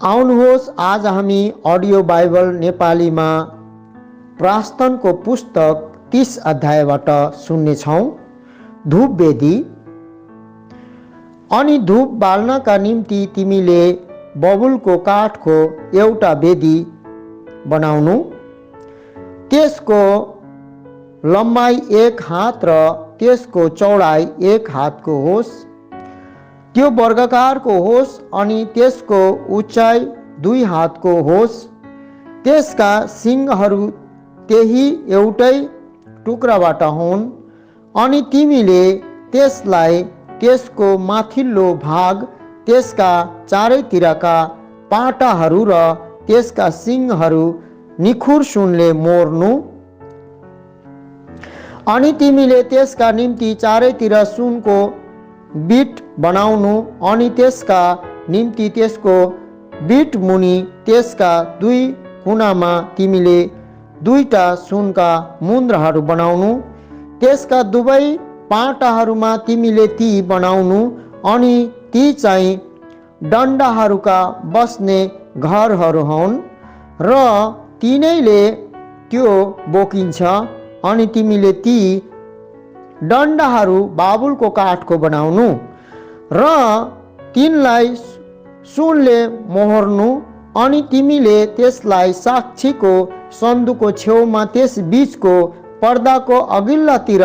आउनुहोस् आज हामी अडियो बाइबल नेपालीमा प्रार्थनको पुस्तक 30 अध्यायबाट सुन्नेछौँ। धूप वेदी। अनि धूप बाल्नका निम्ति तिमीले बबुलको काठको एउटा वेदी बनाउनु। त्यसको लम्बाइ 1 हात र त्यसको चौडाइ 1 हातको होस्। त्यो वर्गाकारको होस् अनि त्यसको उचाइ 2 हातको होस्। त्यसका सिङहरू त्यही एउटै टुक्राबाट हुन्। अनि तिमीले त्यसलाई त्यसको माथिल्लो भाग, त्यसका चारैतिरका पाटाहरू र त्यसका सिङहरू निखुर सुनले मोर्नु। अनि तिमीले त्यसका निम्ति चारैतिर सुनको बिट बनाउनु। अनि त्यसका निम्ति त्यसको बिट मुनि त्यसका 2 कुनामा तिमीले 2टा सुनका मुन्द्राहरू बनाउनु। त्यसका दुवै पाटाहरूमा तिमीले ती बनाउनु। अनि ती चाहिँ डन्डाहरूका बस्ने घरहरू हुन् र तिनैले त्यो बोकिन्छ। अनि तिमीले ती डन्डाहरू बाबुलको काठको बनाउनु र तिनलाई सुनले मोहर्नु। अनि तिमीले त्यसलाई साक्षीको सन्दुकको छेउमा त्यस बीचको पर्दाको अघिल्लातिर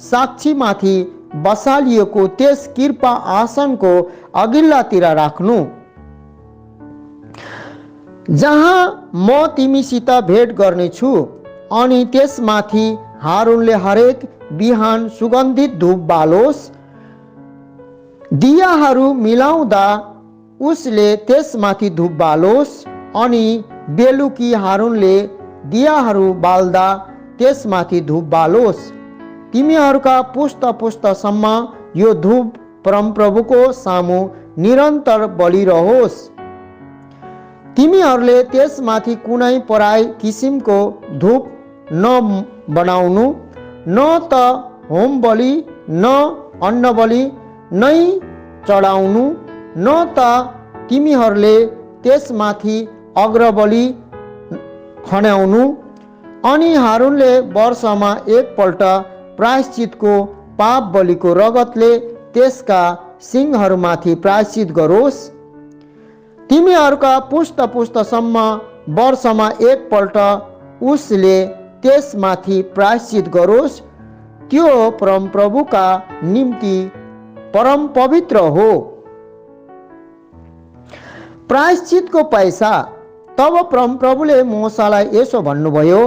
साक्षीमाथि बसालिएको त्यस कृपा आसनको अघिल्लातिर राख्नु, जहाँ म तिमीसित भेट गर्नेछु। अनि त्यसमाथि हारूनले हरेक बिहान सुगन्धित धूप बालोस्। दियाहरू मिलाउँदा उसले त्यसमाथि धूप बालोस्। अनि बेलुकी हारूनले दियाहरू बाल्दा त्यसमाथि धूप बालोस्। तिमीहरूका पुस्ता पुस्तासम्म यो धूप परमप्रभुको सामु निरन्तर बलिरहोस्। तिमीहरूले त्यसमाथि कुनै पराई किसिमको धूप न बनाउनु, न त होम बलि न अन्न बलि नै चढाउनु, न त तिमीहरूले त्यसमाथि अग्रबलि खन्याउनु। अनि हारूनले वर्षमा 1 पल्ट प्रायश्चितको पाप बलिको रगतले त्यसका सिङहरूमाथि प्रायश्चित गरोस्। तिमीहरूका पुस्ता पुस्तासम्म वर्षमा 1 पल्ट उसले त्यसमाथि प्रायश्चित गरोस्। त्यो परमप्रभुका निम्ति परम पवित्र हो। प्रायश्चितको पैसा। तब परमप्रभुले मूसालाई यसो भन्नुभयो,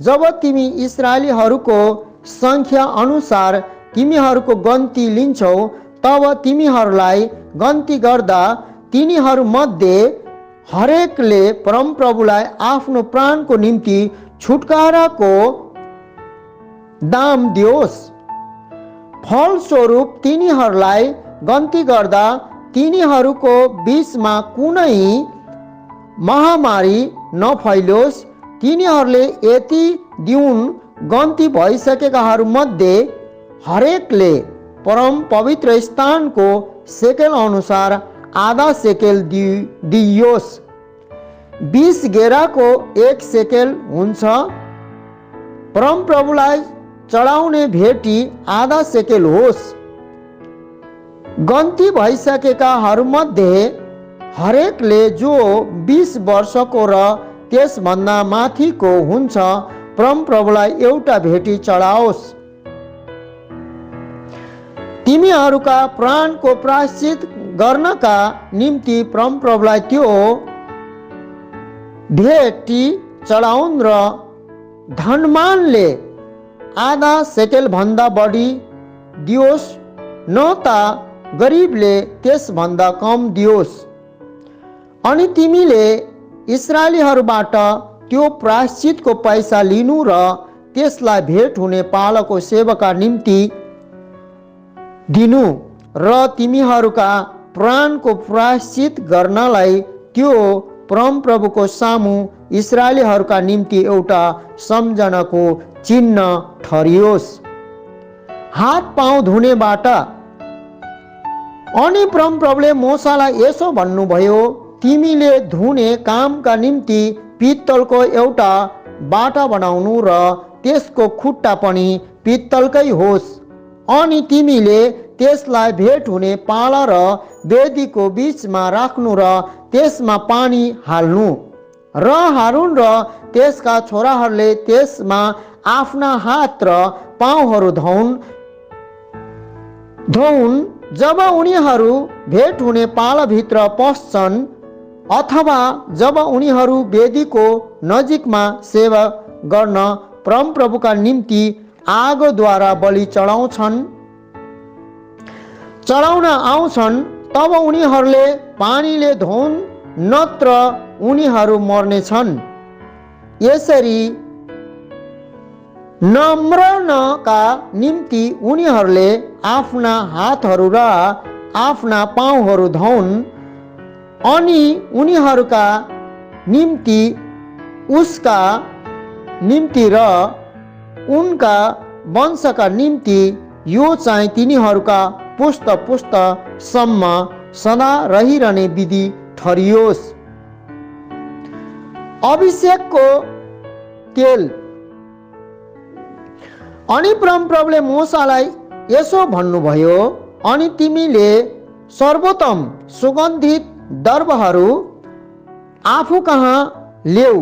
जब तिमी इस्राएलीहरूको संख्या अनुसार तिमीहरूको गन्ती लिन्छौ, तब तिमीहरूलाई गन्ती गर्दा तिनीहरूमध्ये हरेकले परमप्रभुलाई आफ्नो प्राणको निम्ति छुटकाराको दाम दियोस्। फलस्वरूप तिनीहरूलाई गन्ती गर्दा तिनीहरूको बीचमा कुनै महामारी नफैलोस्। तिनीहरूले यति दिउन गन्ती भइसकेकाहरूमध्ये हरेकले परम पवित्र स्थानको सेकेल अनुसार आधा सेकेल दिइयोस्। 20 गेराको 1 सेकेल हुन्छ। परमप्रभुलाई चढाउने भेटी आधा सेकेल होस्। गन्ती भइसकेकाहरूमध्ये हरेकले जो 20 वर्षको र त्यसभन्दा माथिको हुन्छ, परमप्रभुलाई एउटा भेटी चढाओस्। तिमीहरूका प्राणको प्रायश्चित गर्नका निम्ति परमप्रभुलाई त्यो भेटी चढाउन् र धनमानले आधा सेकेल भन्दा बढी दियोस्, न त गरिबले त्यसभन्दा कम दियोस्। अनि तिमीले इस्राएलीहरूबाट त्यो प्रायश्चितको पैसा लिनु र त्यसलाई भेट हुने पालको सेवाका निम्ति दिनु र तिमीहरूका प्राणको प्रायश्चित गर्नलाई त्यो परमप्रभुको सामु इस्राएलीहरूका निम्ति एउटा सम्झनाको चिन्ह ठहरियोस्। हात पाउ धुनेबाट। अनि परमप्रभुले मूसालाई यसो भन्नुभयो, तिमीले धुने कामका निम्ति पित्तलको एउटा बाटा बनाउनु र त्यसको खुट्टा पनि पित्तलकै होस्। अनि तिमीले त्यसलाई भेट हुने पाला र वेदीको बीचमा राख्नु र त्यसमा पानी हाल्नु र हारुन र त्यसका छोराहरूले त्यसमा आफ्ना हात र पाउहरू धोउन्। जब उनीहरू भेट हुने पालाभित्र पस्छन् अथवा जब उनीहरू वेदीको नजिकमा सेवा गर्न परमप्रभुका निम्ति आगोद्वारा बलि चढाउन आउँछन्, तब उनीहरूले पानीले धोउन्, नत्र उनीहरू मर्नेछन्। यसरी नम्रनका निम्ति उनीहरूले आफ्ना हातहरू र आफ्ना पाउहरू धोउन्, अनि उनीहरूका निम्ति, उसका निम्ति र उनका वंशका निम्ति यो चाहिँ तिनीहरूका पुस्त पुस्तसम्म सदा रहिरहने विधि ठहरियोस्। अभिषेकको तेल। अनि परमप्रभुले मूसालाई यसो भन्नुभयो, अनि तिमीले सर्वोत्तम सुगन्धित दर्बहरू आफू कहाँ ल्याऊ।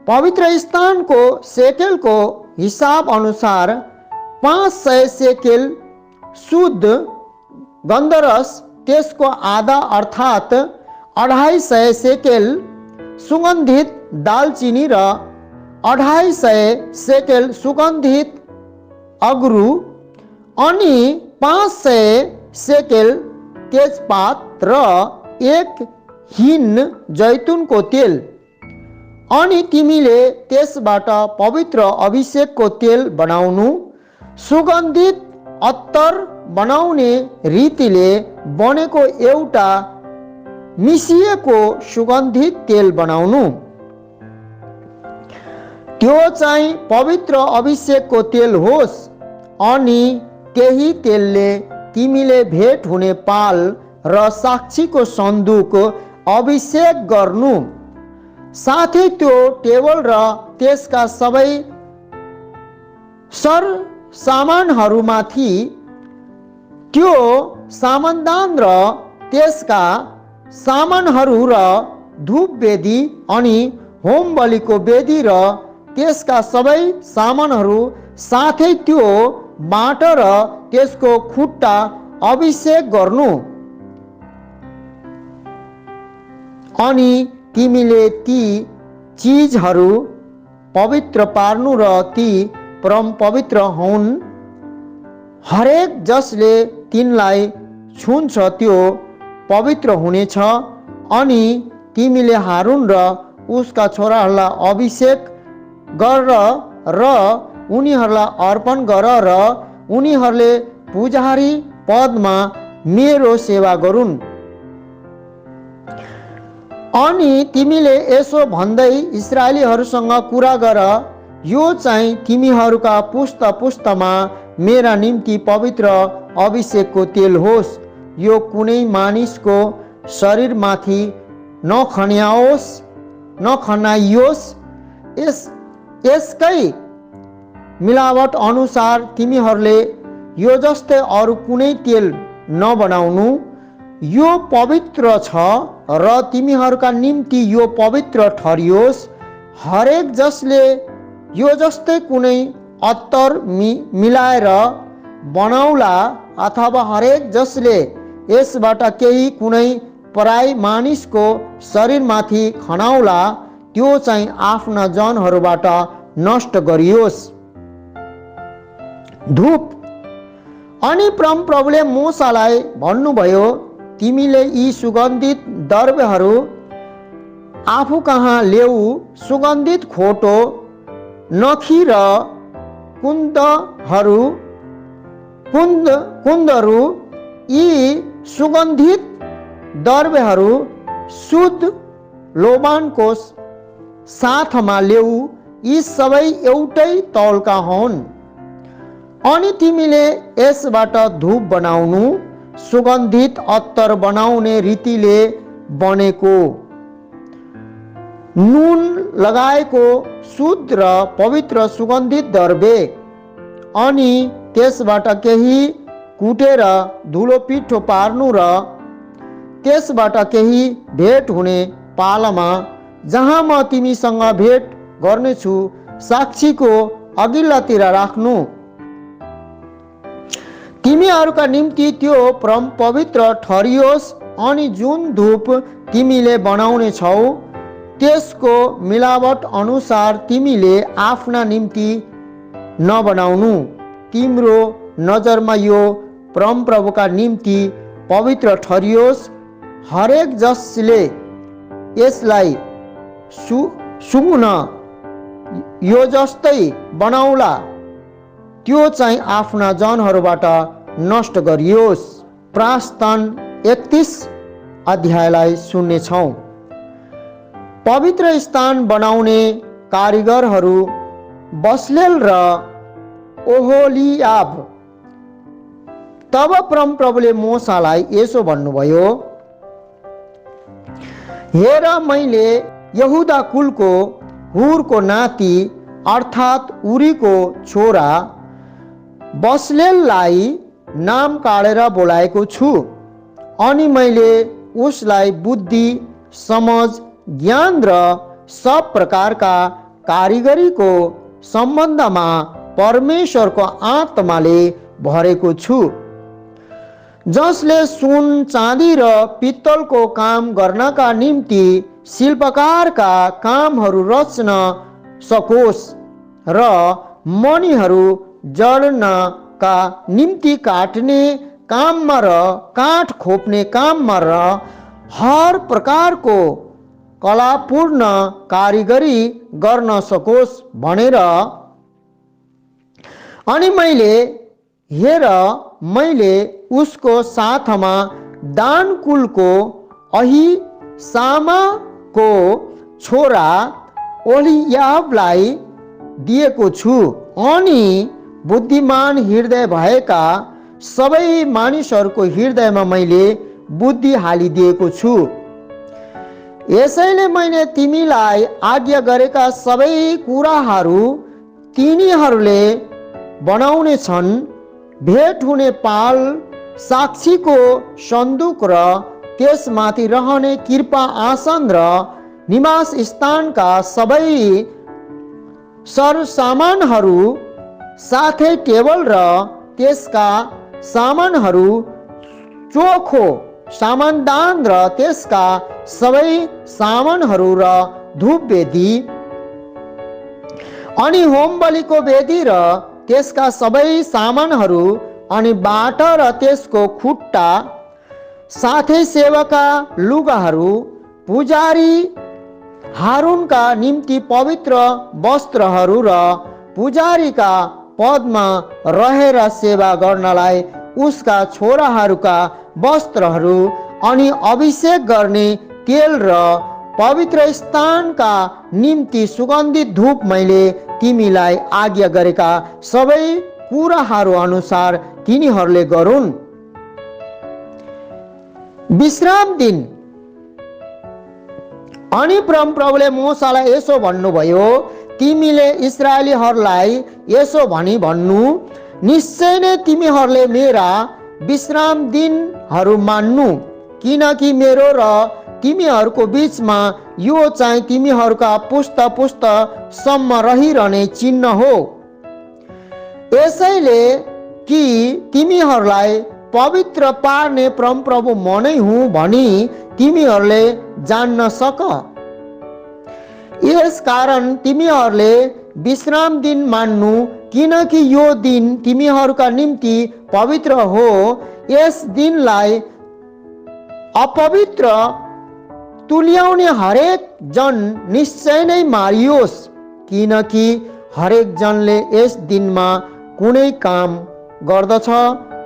पवित्र स्थानको सेकेलको हिसाब अनुसार 500 सेकेल शुद्ध गन्धरस, त्यसको आधा अर्थात् 250 सेकेल सुगन्धित दालचिनी र 250 सेकेल सुगन्धित अगरु, अनि 500 सेकेल तेजपात र 1 हिन जैतुनको तेल। अनि तिमीले त्यसबाट पवित्र अभिषेकको तेल बनाउनु, सुगन्धित अत्तर बनाउने रीतिले बनेको एउटा मिसिएको सुगन्धित तेल बनाउनु। त्यो चाहिँ पवित्र अभिषेकको तेल होस्। अनि त्यही तेलले तिमीले भेट हुने पाल र साक्षीको सन्दुक अभिषेक गर्नु, साथै त्यो टेबल र त्यसका सबै सर सामानहरूमाथि, त्यो सामानदान र त्यसका सामानहरू र धूप वेदी अनि होम बलिको वेदी र त्यसका सबै सामानहरू, साथै त्यो बाटो र त्यसको खुट्टा अभिषेक गर्नु। अनि तिमीले ती चीजहरू पवित्र पार्नु र ती परम पवित्र हुन्। हरेक जसले तिनलाई छुन्छ त्यो पवित्र हुनेछ। अनि तिमीले हारुन र उसका छोराहरूलाई अभिषेक गर र उनीहरूलाई अर्पण गर र उनीहरूले पुजारी पदमा मेरो सेवा गरून्। अनि तिमीले यसो भन्दै इस्राएलीहरूसँग कुरा गर, यो चाहिँ तिमीहरूका पुस्त पुस्तमा मेरा निम्ति पवित्र अभिषेकको तेल होस्। यो कुनै मानिसको शरीरमाथि नखनाइयोस्। यसकै मिलावट अनुसार तिमीहरूले यो जस्तै अरू कुनै तेल नबनाउनु। यो पवित्र छ र तिमीहरूका निम्ति यो पवित्र ठहरियोस्। हरेक जसले यो जस्तै कुनै अत्तर मिलाएर बनाउला अथवा हरेक जसले यसबाट केही कुनै पराई मानिसको शरीरमाथि खनाउला, त्यो चाहिँ आफ्ना जनहरूबाट नष्ट गरियोस्। धूप। अनि परमप्रभुले मूसालाई भन्नुभयो, तिमीले यी सुगन्धित द्रव्यहरू आफू कहाँ ल्याऊ। सुगन्धित खोटो, नखी र कुन्दहरू, यी सुगन्धित द्रव्यहरू शुद्ध लोबानको साथमा ल्याऊ। यी सबै एउटै तौलका हुन्। अनि तिमीले यसबाट धूप बनाउनु, सुगन्धित अत्तर बनाउने रीतिले बनेको नुन लगाएको शुद्ध र पवित्र सुगन्धित द्रव्य अनि त्यसबाट केही कुटेर धुलो पिठो पार्नु र त्यसबाट केही भेट हुने पालामा जहाँ म तिमीसँग भेट गर्नेछु साक्षीको अघिल्लातिर राख्नु। तिमीहरूका निम्ति त्यो परम पवित्र ठहरियोस् अनि जुन धूप तिमीले बनाउने छौ त्यसको मिलावट अनुसार तिमीले आफ्ना निम्ति नबनाउनु। तिम्रो नजरमा यो परम प्रभुका निम्ति पवित्र ठहरियोस्। हरेक जसले यसलाई सुँघ्न यो जस्तै बनाउला त्यो चाहिँ आफ्ना जनहरूबाट नष्ट गरियोस्। प्रस्थान 31 अध्यायलाई सुन्नेछौँ। पवित्र स्थान बनाउने कारिगरहरू बसलेल र ओहोलियाब। तब परम प्रभुले मोसालाई यसो भन्नुभयो, हेर मैले यहुदा कुलको हुरको नाति अर्थात् उरीको छोरा बसलेललाई नाम काढेर बोलाएको छु अनि मैले उसलाई बुद्धि समझ ज्ञान र सब प्रकारका कारिगरीको सम्बन्धमा परमेश्वरको आत्माले भरेको छु, जसले सुन चाँदी र पित्तलको काम गर्नका निम्ति शिल्पकारका कामहरू रच्न सकोस् र मणिहरू जड्नका निम्ति काट्ने काममा र काठ खोप्ने काममा र हर प्रकारको कलापूर्ण कारिगरी गर्न सकोस् भनेर। अनि मैले उसको साथमा दान कुलको अहिसामाको छोरा ओलियाबलाई दिएको छु अनि बुद्धिमान हृदय भएका सबै मानिसहरूको हृदयमा मैले बुद्धि हालिदिएको छु। यसैले मैले तिमीलाई आज्ञा गरेका सबै कुराहरू तिनीहरूले बनाउने छन्। भेट हुने पाल, साक्षीको सन्दुक र त्यसमाथि रहने कृपा आसन र निवास स्थानका सबै सरसामानहरू साथै टेबल र त्यसका सामानहरू, चोखो सामानदान र त्यसका सबै सामानहरू र धूप वेदी अनि होम बलिको वेदी र त्यसका सबै सामानहरू अनि बाटा र त्यसको खुट्टा साथै सेवाका लुगाहरू, पुजारी हारूनका निम्ति पवित्र वस्त्रहरू र पुजारीका पदमा रहेर सेवा गर्नलाई उसका छोराहरूका वस्त्रहरू अनि अभिषेक गर्ने तेल र पवित्र स्थानका निम्ति सुगन्धित धूप मैले तिमीलाई आज्ञा गरेका सबै कुराहरू अनुसार तिनीहरूले गरून्। विश्राम दिन। अनि परम प्रभुले मोसालाई यसो भन्नुभयो, तिमीले इस्राएलीहरूलाई यसो भनी भन्नु, निश्चय नै तिमीहरूले मेरा विश्राम दिनहरू मान्नु, किनकि मेरो र तिमीहरूको बीचमा यो चाहिँ तिमीहरूका पुस्ता पुस्तासम्म रहिरहने चिन्ह हो। यसैले कि तिमीहरूलाई पवित्र पार्ने परम प्रभु म नै हुँ भनी तिमीहरूले जान्न सक। यस कारण तिमीहरूले विश्राम दिन मान्नु, किनकि यो दिन तिमीहरूका निम्ति पवित्र हो। यस दिनलाई अपवित्र तुल्याउने हरेक जन निश्चय नै मारियोस्, किनकि हरेक जनले यस दिनमा कुनै काम गर्दछ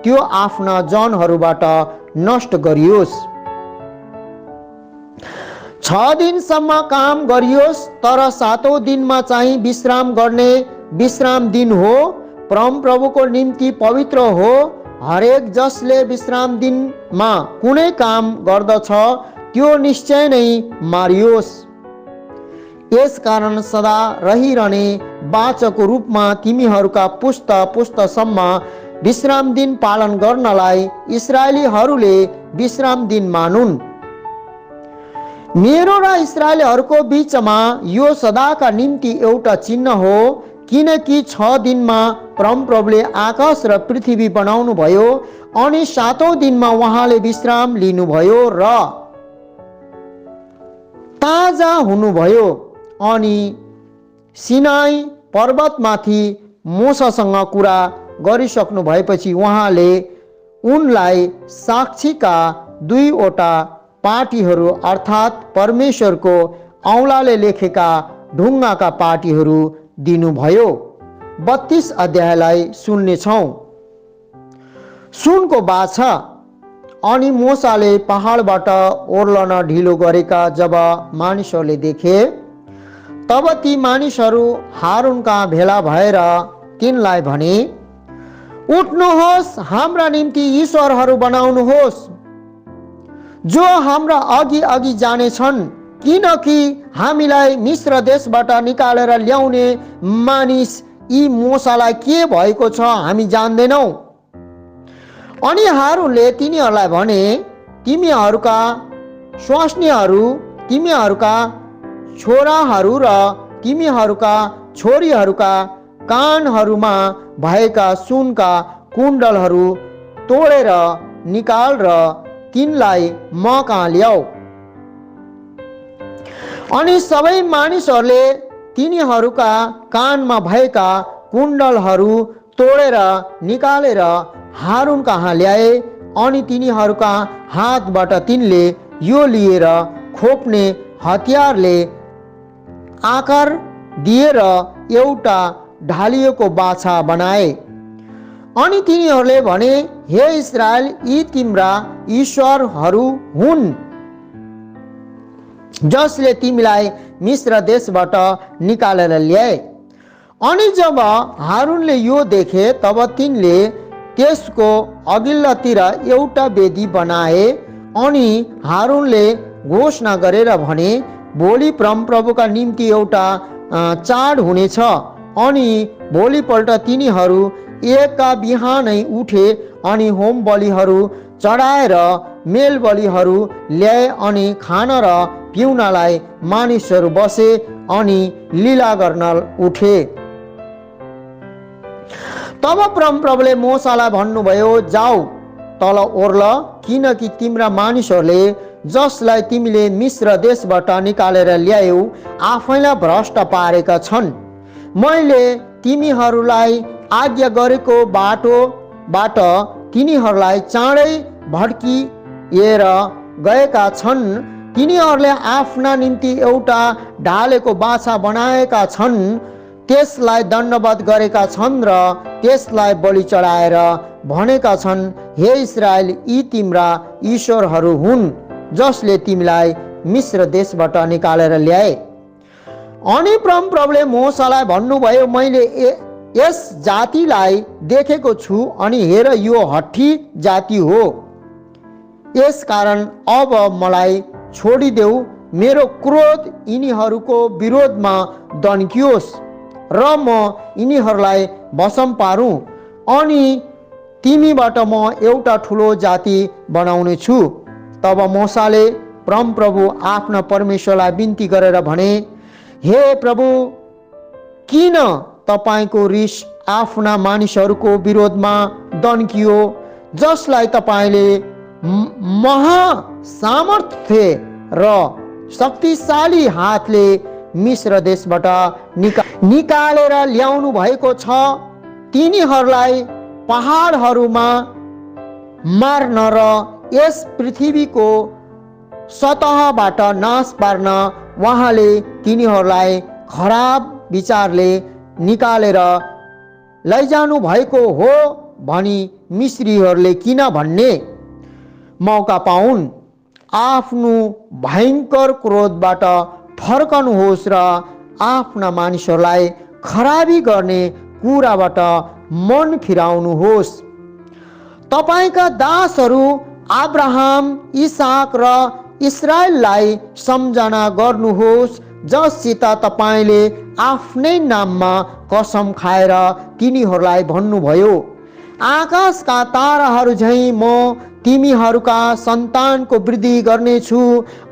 त्यो आफ्ना जनहरूबाट नष्ट गरियोस्। 6 दिनसम्म काम गरियोस्, तर 7औं दिनमा चाहिँ विश्राम गर्ने विश्राम दिन हो, परम प्रभुको निम्ति पवित्र हो। हरेक जसले विश्राम दिनमा कुनै काम गर्दछ त्यो निश्चय नै मारियोस्। यसकारण सदा रहिरहने वाचको रूपमा तिमीहरूका पुस्त पुस्तसम्म विश्राम दिन पालन गर्नलाई इस्राएलीहरूले विश्राम दिन मानुन्। मेरो र इस्राएलीहरूको बीचमा यो सदाका निम्ति एउटा चिन्ह हो, किनकि 6 दिनमा परमप्रभुले आकाश र पृथ्वी बनाउनु भयो अनि 7औं दिनमा उहाँले विश्राम लिनुभयो र ताजा हुनुभयो। अनि सिनाई पर्वतमाथि मोसासँग कुरा गरिसक्नु भएपछि उहाँले उनलाई साक्षीका 2वटा पाटीहरू अर्थात् परमेश्वरको औँलाले लेखेका ढुङ्गाका पाटीहरू दिनुभयो। 32 अध्यायलाई सुन्नेछौँ। सुनको बाछा। अनि मोसाले पहाडबाट ओर्लन ढिलो गरेका जब मानिसहरूले देखे, तब ती मानिसहरू हारूनका भेला भएर तिनलाई भने, उठ्नुहोस्, हाम्रा निम्ति ईश्वरहरू बनाउनुहोस् जो हाम्रा अघि अघि जानेछन्, किनकि हामीलाई मिश्र देशबाट निकालेर ल्याउने मानिस यी मोसालाई के भएको छ हामी जान्दैनौँ। अनि हारूनले तिनीहरूलाई भने, तिमीहरूका स्वास्नीहरू, तिमीहरूका छोराहरू र तिमीहरूका छोरीहरूका कानहरूमा भएका सुनका कुण्डलहरू तोडेर निकाल र तिनलाई म कहाँ ल्याऊ। अनि सबै मानिसहरूले तिनीहरूका कानमा भएका कुण्डलहरू तोडेर निकालेर हारून कहाँ ल्याए। अनि तिनीहरूका हातबाट तिनले यो लिएर खोप्ने हतियारले आकार दिएर एउटा ढालिएको बाछा बनाए। अनि तिनीहरूले भने, हे इस्राएल, यी तिम्रा ईश्वरहरू हुन् जसले तिमीलाई मिश्र देशबाट निकालेर ल्याए। अनि जब हारूनले यो देखे, तब तिनले त्यसको अघिल्लोतिर एउटा वेदी बनाए। अनि हारूनले घोषणा गरेर भने, भोलि परमप्रभुका निम्ति एउटा चाड हुनेछ। अनि भोलिपल्ट तिनीहरू एका बिहानै उठे अनि होम बलिहरू चढाएर मेल बलिहरू ल्याए अनि खान र पिउनलाई मानिसहरू बसे अनि लीला गर्न उठे। तब परमप्रभुले मोसालाई भन्नुभयो, जाऊ तल ओर्ल, किनकि तिम्रा मानिसहरूले जसलाई तिमीले मिश्र देशबाट निकालेर ल्यायौ आफैलाई भ्रष्ट पारेका छन्। मैले तिमीहरूलाई आज्ञा गरेको बाटोबाट तिनीहरूलाई चाँडै भड्किएर गएका छन्। तिनीहरूले आफ्ना निम्ति एउटा ढालेको बाछा बनाएका छन्, त्यसलाई दण्डवत गरेका छन् र त्यसलाई बलि चढाएर भनेका छन्, हे इस्राएल, यी तिम्रा ईश्वरहरू हुन् जसले तिमीलाई मिश्र देशबाट निकालेर ल्याए। अनि परमप्रभुले मोसालाई भन्नुभयो, मैले यस जातिलाई देखेको छु अनि हेर यो हट्ठी जाति हो। यसकारण अब मलाई छोडिदेऊ, मेरो क्रोध यिनीहरूको विरोधमा दन्कियोस् र म यिनीहरूलाई वशम पारूँ अनि तिमीबाट म एउटा ठुलो जाति बनाउने छु। तब मोसाले परमप्रभु आफ्ना परमेश्वरलाई बिन्ती गरेर भने, हे प्रभु, किन तपाईको रिस आफ्ना मानिसहरूको विरोधमा दन्कियो, जसलाई तपाईले महासामर्थ्य र शक्तिशाली हातले मिश्र देशबाट निकालेर ल्याउनु भएको छ। तिनीहरूलाई पहाडहरूमा मार्न र यस पृथ्वीको सतहबाट नाश पार्न उहाँले तिनीहरूलाई खराब विचारले निकालेर लैजानु भएको हो भनी मिश्रीहरूले किन भन्ने मौका पाउन्। आफ्नो भयङ्कर क्रोधबाट फर्कनुहोस् र आफ्ना मानिसहरूलाई खराबी गर्ने कुराबाट मन फिराउनुहोस्। तपाईका दासहरू अब्राहम, इसाक र इस्राएललाई सम्झना गर्नुहोस्, जससित तपाईले आफ्नै नाममा कसम खाएर तिनीहरूलाई भन्नुभयो, आकाशका ताराहरू झैं म तिमीहरूका सन्तानको वृद्धि गर्नेछु,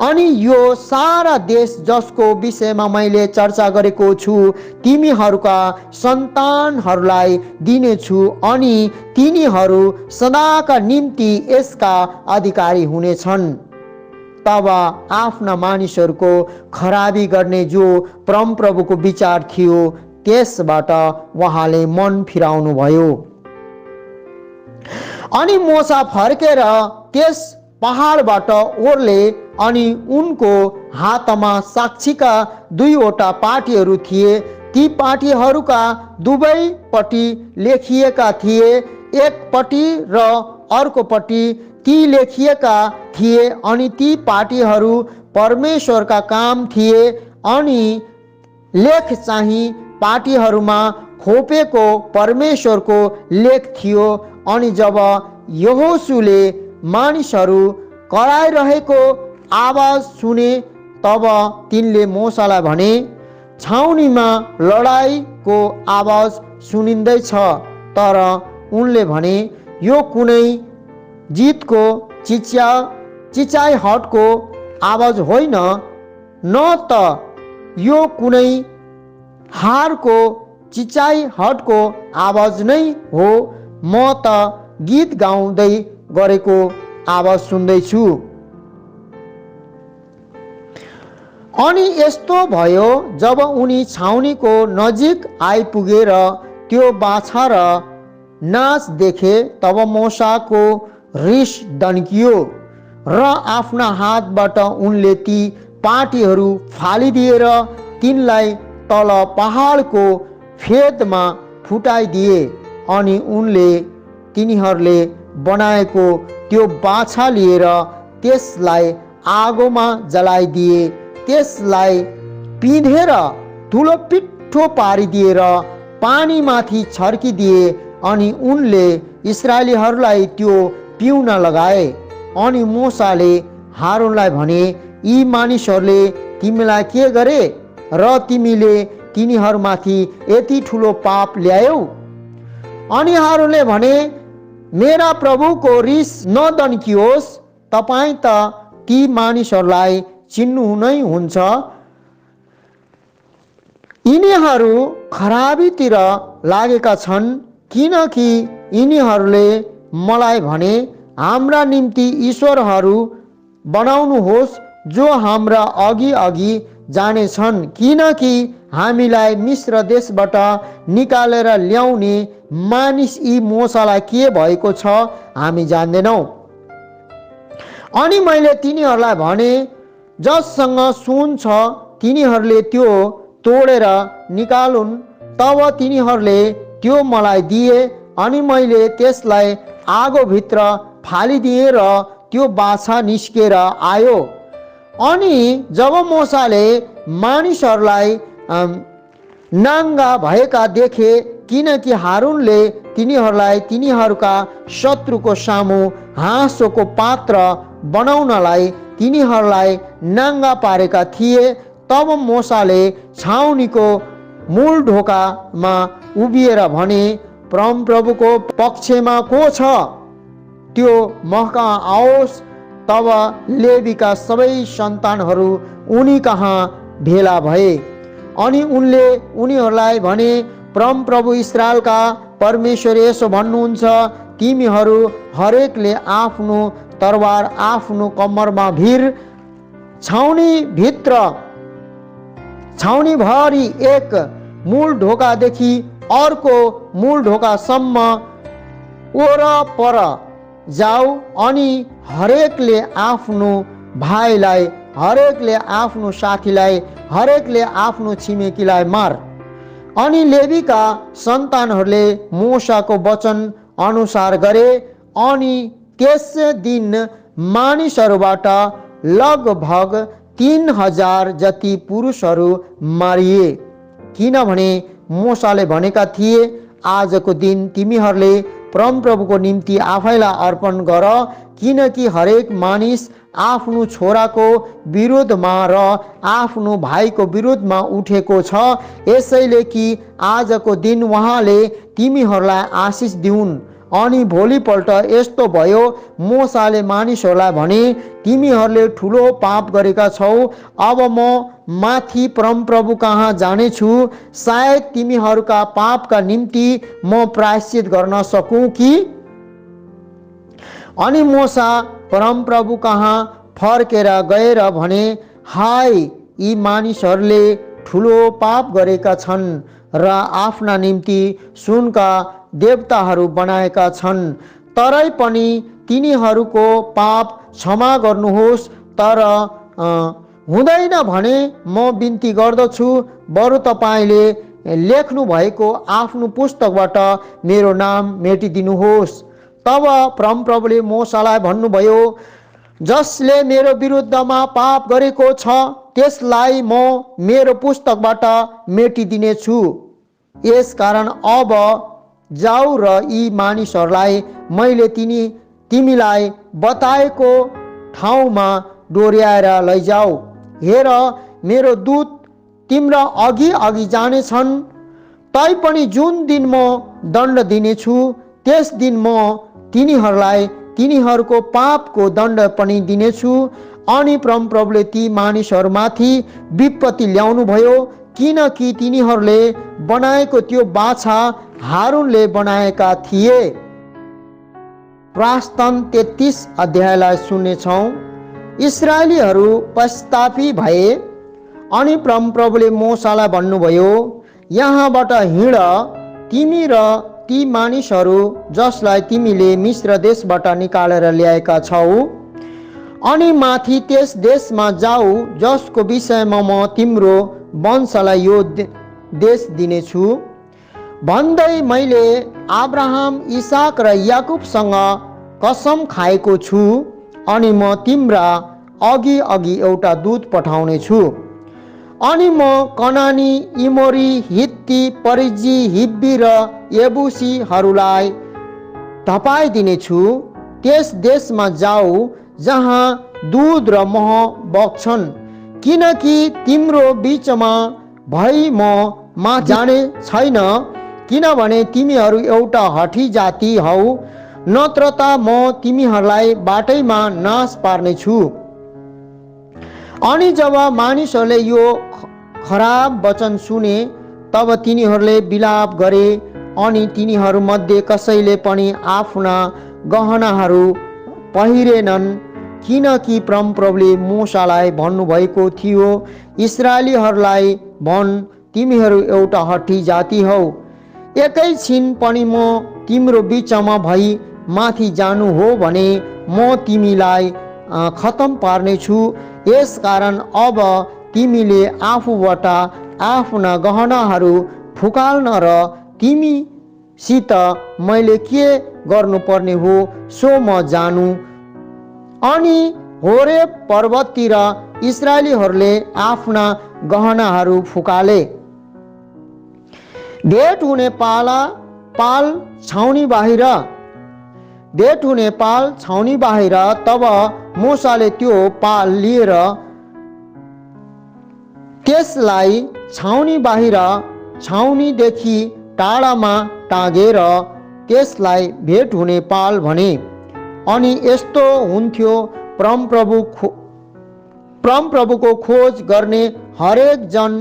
अनि यो सारा देश जसको विषयमा मैले चर्चा गरेको छु तिमीहरूका सन्तानहरूलाई दिनेछु, अनि तिनीहरू सदाका निम्ति यसका अधिकारी हुनेछन्। तब आफ्ना मानिसहरूको खराबी गर्ने जो परमप्रभुको विचार थियो त्यसबाट उहाँले मन फिराउनु भयो। अनि मोसा फर्केर त्यस पहाडबाट ओर्ले, अनि उनको हातमा साक्षीका 2वटा पाटीहरू थिए। ती पाटीहरूका दुवैपट्टि लेखिएका थिए, एकपट्टि र अर्कोपट्टि ती लेखिएका थिए, अनि ती पाटीहरू परमेश्वरका काम थिए, अनि लेख चाहिँ पाटीहरूमा खोपेको परमेश्वरको लेख थियो। अनि जब यहोशुले मानिसहरू कराइरहेको आवाज सुने तब तिनले मोसालाई भने, छाउनीमा लडाईँको आवाज सुनिँदैछ। तर उनले भने, यो कुनै जितको चिचाइहटको आवाज होइन, न त यो कुनै हारको चिचाइहटको आवाज नै हो, म त गीत गाउँदै गरेको आवाज सुन्दैछु। अनि यस्तो भयो, जब उनी छाउनीको नजिक आइपुगेर त्यो बाछा र नाच देखे तब मोसाको रिस दन्कियो र आफ्ना हातबाट उनले ती पाटीहरू फालिदिएर तिनलाई तल पहाडको फेदमा फुटाइदिए। अनि उनले तिनीहरूले बनाएको त्यो बाछा लिएर त्यसलाई आगोमा जलाइदिए, त्यसलाई पिँधेर धुलो पिठो पारिदिएर पानीमाथि छर्किदिए। अनि उनले इस्राएलीहरूलाई त्यो पिउन लगाए। अनि मोसाले हारूनलाई भने, यी मानिसहरूले तिमीलाई के गरे र तिमीले तिनीहरूमाथि यति ठुलो पाप ल्यायौ? अनि हारूनले भने, मेरा प्रभुको रिस नदन्कियोस्, तपाईं त ती मानिसहरूलाई चिन्नु नै हुन्छ। यिनीहरू खराबीतिर लागेका छन्, किनकि यिनीहरूले मलाई भने, हाम्रा निम्ति ईश्वरहरू बनाउनुहोस् जो हाम्रा अघि अघि जानेछन्, किनकि हामीलाई मिस्र देशबाट निकालेर ल्याउने मानिस यी मोसालाई के भएको छ हामी जान्दैनौँ। अनि मैले तिनीहरूलाई भने, जससँग सुन छ तिनीहरूले त्यो तोडेर निकालुन्। तब तिनीहरूले त्यो मलाई दिए, अनि मैले त्यसलाई आगोभित्र फालिदिएँ र त्यो बाछा निस्केर आयो। अनि जब मोसाले मानिसहरूलाई नाङ्गा भएका देखे, किनकि हारूनले तिनीहरूलाई तिनीहरूका शत्रुको सामु हाँसोको पात्र बनाउनलाई तिनीहरूलाई नाङ्गा पारेका थिए, तब मोसाले छाउनीको मूल ढोकामा उभिएर भने, परमप्रभुको पक्षमा को छ त्यो मकहाँ आओस्। तब लेवीका सबै सन्तानहरू उनी कहाँ भेला भए। अनि उनले उनीहरूलाई भने, परमप्रभु इस्राएलका परमेश्वर यसो भन्नुहुन्छ, तिमीहरू हरेकले आफ्नो तरवार आफ्नो कम्मरमा भिर, छाउनीभरि एक मूल ढोकादेखि अर्को मूल ढोकासम्म ओरपर जाऊ, अनि हरेकले आफ्नो भाइलाई, हरेकले आफ्नो साथीलाई, हरेकले आफ्नो छिमेकीलाई मार। अनि लेवीका सन्तानहरूले मोसाको वचन अनुसार गरे। अनि त्यस दिन मानिसहरूबाट लगभग 3000 जति पुरुषहरू मारिए, किनभने मोसाले भनेका थिए, आजको दिन तिमीहरूले परमप्रभुको निम्ति आफैलाई अर्पण गर, किनकि हरेक मानिस आफ्नो छोराको विरोधमा र आफ्नो भाइको विरोधमा उठेको छ। यसैले कि आजको दिन उहाँले तिमीहरूलाई आशिष दिउन्। अनि भोलिपल्ट यस्तो भयो, मोसाले मानिसहरूलाई भने, तिमीहरूले ठुलो पाप गरेका छौ। अब म माथि परमप्रभु कहाँ जानेछु, सायद तिमीहरूका पापका निम्ति म प्रायश्चित गर्न सकूँ कि। अनि मोसा परमप्रभु कहाँ फर्केर गएर भने, हाय, यी मानिसहरूले ठुलो पाप गरेका छन् र आफ्ना निम्ति सुनका देवताहरू बनाएका छन्। तरै पनि तिनीहरूको पाप क्षमा गर्नुहोस्। तर हुँदैन भने म बिन्ती गर्दछु, बरु तपाईँले लेख्नु भएको आफ्नो पुस्तकबाट मेरो नाम मेटिदिनुहोस्। तब परमप्रभुले मोसालाई भन्नुभयो, जसले मेरो विरुद्धमा पाप गरेको छ त्यसलाई म मेरो पुस्तकबाट मेटिदिनेछु। यसकारण अब जाऊ र यी मानिसहरूलाई मैले तिमीलाई बताएको ठाउँमा डोर्याएर लैजाऊ। हेर, मेरो दूत तिम्रा अघि अघि जानेछन्। तैपनि जुन दिन म दण्ड दिनेछु त्यस दिन म तिनीहरूलाई तिनीहरूको पापको दण्ड पनि दिनेछु। अनि परमप्रभुले ती मानिसहरूमाथि विपत्ति ल्याउनु भयो, किनकि तिनीहरूले बनाएको त्यो बाछा हारूनले बनाएका थिए। प्रस्थान 33 अध्यायलाई सुन्नेछौँ। इस्राएलीहरू पश्चातापी भए। अनि परमप्रभुले मोसालाई भन्नुभयो, यहाँबाट हिँड, तिमी र ती मानिसहरू जसलाई तिमीले मिश्र देशबाट निकालेर ल्याएका छौ, अनि माथि त्यस देशमा जाऊ जसको विषयमा म तिम्रो वंशलाई यो देश दिनेछु भन्दै मैले अब्राहम, इसाक र याकुबसँग कसम खाएको छु। अनि म तिम्रा अघि अघि एउटा दूत पठाउने छु। अनि म कनानी, इमोरी, हित्ती, परिजी, हिब्बी र यबुसीहरूलाई धपाइदिनेछु। त्यस देशमा जाऊ जहाँ दूध र मह बग्छन्, किनकि तिम्रो बिचमा भई म जाने छैन, किनभने तिमीहरू एउटा हठी जाति हौ, नत्र त म तिमीहरूलाई बाटैमा नाश पार्नेछु। अनि जब मानिसहरूले यो खराब वचन सुने तब तिनीहरूले विलाप गरे। अनि तिनीहरूमध्ये कसैले पनि आफ्ना गहनाहरू पहिरेनन्, किनकि परमप्रभुले मोसालाई भन्नुभएको थियो, इस्राएलीहरूलाई भन्, तिमीहरू एउटा हठी जाति हौ। एकैछिन पनि म तिम्रो बिचमा भई माथि जानु हो भने म तिमीलाई खतम पार्नेछु। यसकारण अब तिमीले आफूबाट आफ्ना गहनाहरू फुकाल्न र तिमीसित मैले के गर्नुपर्ने हो सो म जानु। अनि होरेब पर्वततिर इस्राएलीहरूले आफ्ना गहनाहरू फुकाले। भेट हुने पाल छाउनी बाहिर तब मोसाले त्यो पाल लिएर त्यसलाई छाउनी बाहिर छाउनीदेखि टाढामा टाँगेर त्यसलाई भेट हुने पाल भने। अनि यस्तो हुन्थ्यो, परमप्रभुको खोज गर्ने हरेक जन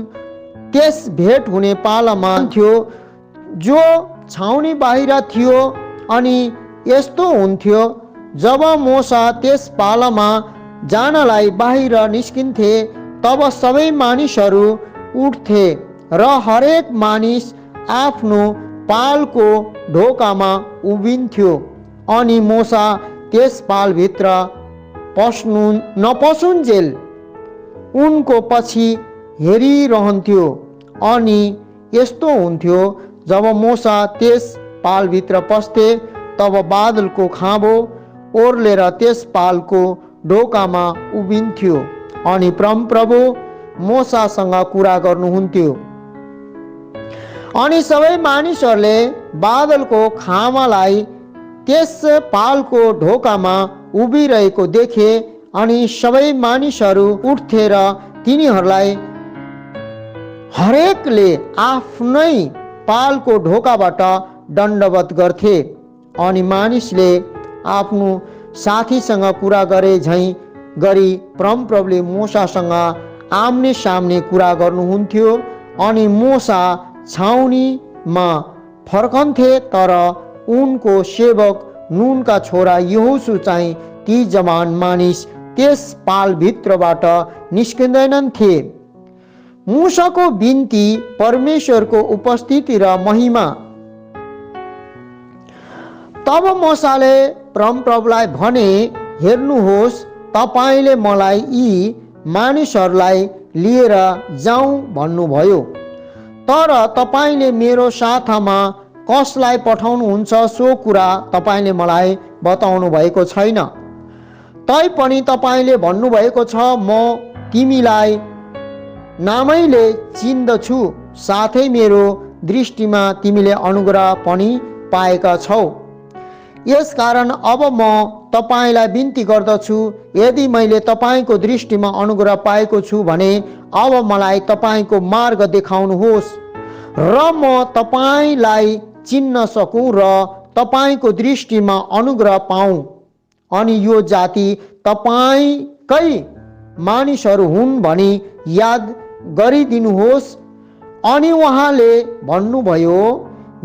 त्यस भेट हुने पालमा थियो जो छाउनी बाहिर थियो। अनि यस्तो हुन्थ्यो, जब मोसा त्यस पालमा जानलाई बाहिर निस्किन्थे तब सबै मानिसहरू उठ्थे र हरेक मानिस आफ्नो पालको ढोकामा उभिन्थ्यो। अनि मोसा त्यस पालभित्र नपसुन्जेल उनको पछि हेरिरहन्थ्यो। अनि यस्तो हुन्थ्यो, जब मोसा त्यस पालभित्र पस्थे तब बादलको खाँबो ओर्लेर त्यस पालको ढोकामा उभिन्थ्यो। अनि परमप्रभु मोसासँग कुरा गर्नुहुन्थ्यो। अनि सबै मानिसहरूले बादलको खामालाई त्यस पालको ढोकामा उभिरहेको देखे अनि सबै मानिसहरू उठ्थे र तिनीहरूलाई हरेकले आफ्नै पालको ढोकाबाट दण्डवत गर्थे। अनि मानिसले आफ्नो साथीसँग कुरा गरे झैँ गरी परमप्रभुले मूसासँग आम्ने सामने कुरा गर्नुहुन्थ्यो। अनि मूसा छाउनीमा फर्कन्थे, तर उनको सेवक नूनका छोरा यहोशू चाहिँ ती जवान मानिस त्यस पालभित्रबाट निस्किँदैनन् थिए। मूसाको बिन्ती, परमेश्वरको उपस्थिति र महिमा। तब मूसाले परमप्रभुलाई भने, हेर्नुहोस्, तपाईले मलाई यी मानिसहरूलाई लिएर जाउँ भन्नुभयो, तर तपाईले मेरो साथमा कसलाई पठाउनुहुन्छ सो कुरा तपाईले मलाई बताउनु भएको छैन। तैपनि तपाईले भन्नुभएको छ, म तिमीलाई नामैले चिन्दछु, साथै मेरो दृष्टिमा तिमीले अनुग्रह पनि पाएका छौ। यसकारण अब म तपाईलाई बिन्ती गर्दछु, यदि मैले तपाईको दृष्टिमा अनुग्रह पाएको छु भने अब मलाई तपाईको मार्ग देखाउनुहोस् र म तपाईलाई चिन्न सकूँ र तपाईको दृष्टिमा अनुग्रह पाऊँ। अनि यो जाति तपाईकै मानिसहरू हुन् भनी याद गरिदिनुहोस्। अनि उहाँले भन्नुभयो,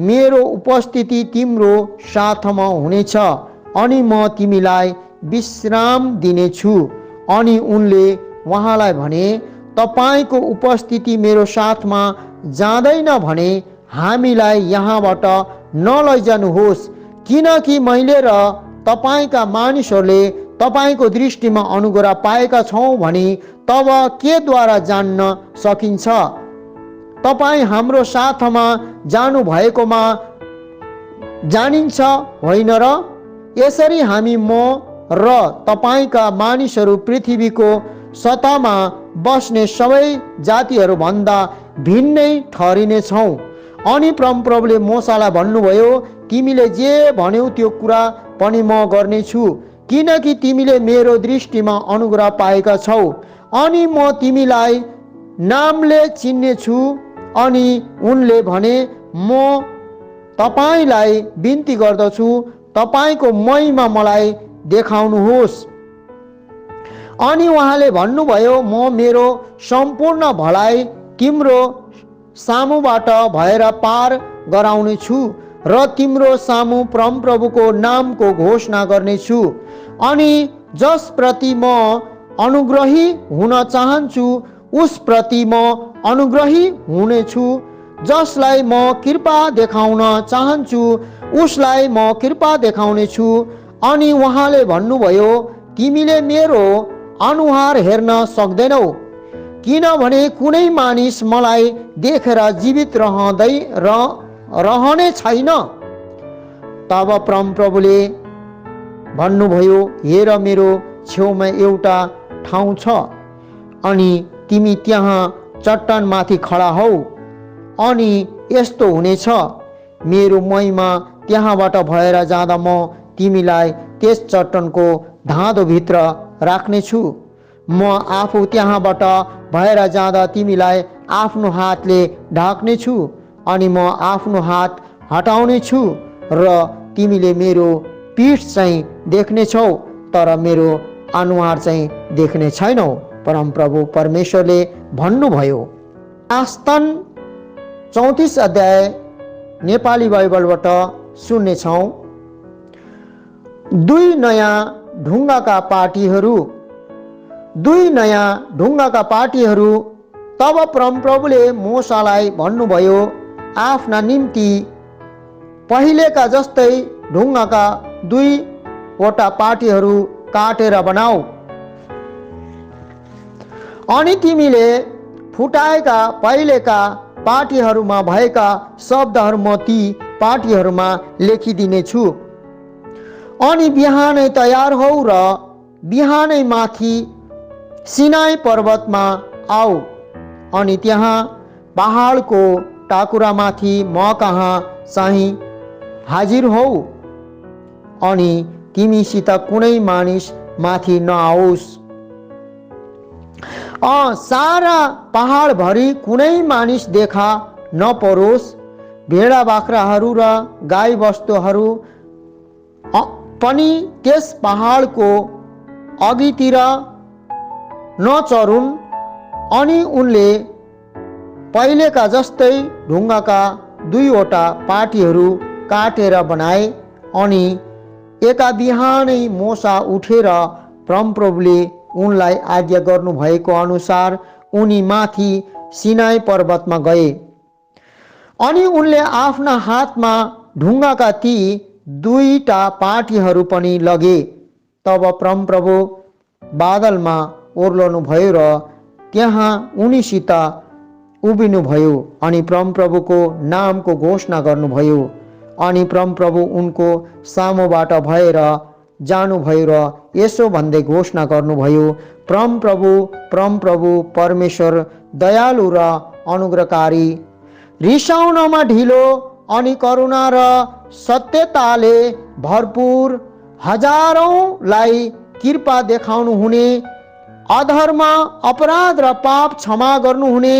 मेरो उपस्थिति तिम्रो साथमा हुनेछ अनि म तिमीलाई विश्राम दिनेछु। अनि उनले उहाँलाई भने, तपाईको उपस्थिति मेरो साथमा जाँदैन भने हामीलाई यहाँबाट नलैजानुहोस्, किनकि मैले र तपाईका मानिसहरूले तपाईको दृष्टिमा अनुग्रह पाएका छौँ भनी तब केद्वारा जान्न सकिन्छ? तपाईँ हाम्रो साथमा जानु भएकोमा जानिन्छ होइन र? यसरी हामी म र तपाईका मानिसहरू पृथ्वीको सतहमा बस्ने सबै जातिहरूभन्दा भिन्नै ठहरिनेछौँ। अनि परमप्रभुले मूसालाई भन्नुभयो, तिमीले जे भन्यौ त्यो कुरा पनि म गर्नेछु, किनकि तिमीले मेरो दृष्टिमा अनुग्रह पाएका छौ। अनि म तिमीलाई नामले चिन्नेछु। अनि उनले भने, म तपाईलाई बिन्ती गर्दछु, तपाईको महिमा मलाई देखाउनुहोस्। अनि उहाँले भन्नुभयो, म मेरो सम्पूर्ण भलाइ तिम्रो सामुबाट भएर पार गराउनेछु र तिम्रो सामु परमप्रभुको नामको घोषणा गर्नेछु। अनि जसप्रति म अनुग्रही हुन चाहन्छु उसप्रति म अनुग्रही हुनेछु, जसलाई म कृपा देखाउन चाहन्छु उसलाई म कृपा देखाउनेछु। अनि उहाँले भन्नुभयो, तिमीले मेरो अनुहार हेर्न सक्दैनौ, किनभने कुनै मानिस मलाई देखेर जीवित रहने छैन। तब परमप्रभुले भन्नुभयो, हेर, मेरो छेउमा एउटा ठाउँ छ अनि तिमी त्यहाँ चट्टानमाथि खडा हौ। अनि यस्तो हुनेछ, मेरो महिमा त्यहाँबाट भएर जाँदा म तिमीलाई त्यस चट्टानको धाँधोभित्र राख्नेछु। म आफू त्यहाँबाट भएर जाँदा तिमीलाई आफ्नो हातले ढाक्नेछु अनि म आफ्नो हात हटाउनेछु र तिमीले मेरो पीठ चाहिँ देख्नेछौ, तर मेरो अनुहार चाहिँ देख्ने छैनौ। परमप्रभु परमेश्वरले भन्नुभयो। आस्तन 34 अध्याय नेपाली बाइबलबाट सुन्नेछौँ। दुई नयाँ ढुङ्गाका पाटीहरू। तब परमप्रभुले मूसालाई भन्नुभयो, आफ्ना निम्ति पहिलेका जस्तै ढुङ्गाका 2वटा पाटीहरू काटेर बनाऊ। अनि तिमीले फुटाएका पहिलेका पाटीहरूमा भएका शब्दहरू म ती पाटीहरूमा लेखिदिनेछु। अनि बिहानै तयार हौ र बिहानै माथि सिनाई पर्वतमा आऊ। अनि त्यहाँ पहाडको टाकुरामाथि म कहाँ चाहिँ हाजिर हौ। अनि तिमीसित कुनै मानिस माथि नआओस्। सारा पहाडभरि कुनै मानिस देखा नपरोस्। भेडा बाख्राहरू र गाई बस्तुहरू पनि त्यस पहाडको अघितिर नचरुन्। अनि उनले पहिलेका जस्तै ढुङ्गाका 2वटा पाटीहरू काटेर बनाए। अनि एका बिहानै मोसा उठेर परमप्रभुले उनलाई आज्ञा गर्नुभएको अनुसार उनी माथि सिनाई पर्वतमा गए। अनि उनले आफ्ना हातमा ढुङ्गाका ती 2टा पाटीहरू पनि लगे। तब परमप्रभु बादलमा ओर्लनु भयो र त्यहाँ उनीसित उभिनुभयो अनि परमप्रभुको नामको घोषणा गर्नुभयो। अनि परमप्रभु उनको सामुबाट भएर जानुभयो र यसो भन्दै घोषणा गर्नुभयो, परमप्रभु परमेश्वर दयालु र अनुग्रहकारी, रिसाउनमा ढिलो अनि करुणा र सत्यताले भरपूर, हजारौंलाई कृपा देखाउनु हुने, अधर्म अपराध र पाप क्षमा गर्नुहुने,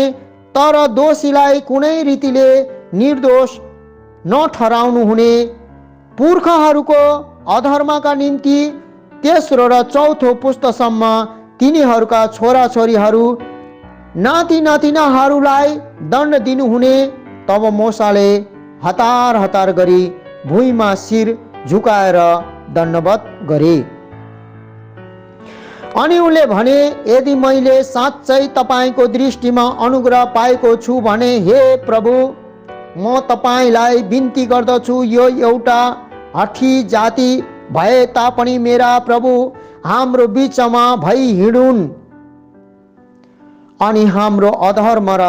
तर दोषीलाई कुनै रीतिले निर्दोष नठहराउनु हुने, पुर्खाहरूको अधर्मका निम्ति तेस्रो र चौथो पुस्तासम्म तिनीहरूका छोराछोरीहरू नाति नातिनाहरूलाई दण्ड दिनुहुने। तब मोसाले हतार हतार गरी भुइँमा शिर झुकाएर दण्डवत गरे। अनि उनले भने, यदि मैले साँच्चै तपाईको दृष्टिमा अनुग्रह पाएको छु भने हे प्रभु, म तपाईलाई बिन्ती गर्दछु, यो एउटा हठी जाति भए तापनि मेरा प्रभु हाम्रो बीचमा भई हिँडुन् अनि हाम्रो अधर्म र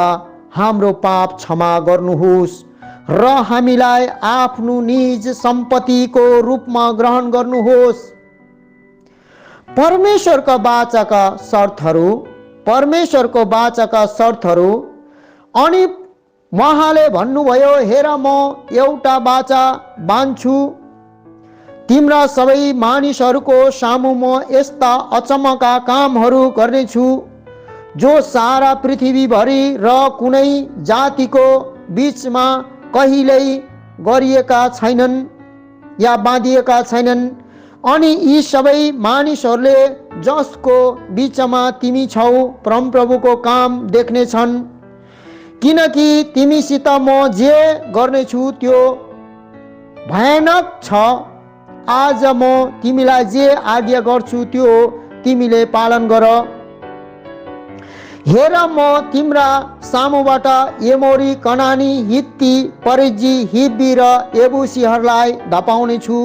हाम्रो पाप क्षमा गर्नुहोस् र हामीलाई आफ्नो निज सम्पत्तिको रूपमा ग्रहण गर्नुहोस्। परमेश्वरको वाचाका शर्तहरू। अनि उहाँले भन्नुभयो, हेर म एउटा वाचा बान्छु, तिम्रा सबै मानिसहरूको सामु म यस्ता अचम्मका कामहरू गर्नेछु जो सारा पृथ्वीभरि र कुनै जातिको बीचमा कहिल्यै गरिएका छैनन् या बाँधिएका छैनन्। अनि यी सबै मानिसहरूले जसको बीचमा तिमी छौ परमप्रभुको काम देख्नेछन्, किनकि तिमीसित म जे गर्नेछु त्यो भयानक छ। आज म तिमीलाई जे आज्ञा गर्छु त्यो तिमीले पालन गर। हेर म तिम्रा सामुबाट एमोरी, कनानी, हित्ती, परिज्जी, हिब्बी र एबुसीहरूलाई धपाउने छु।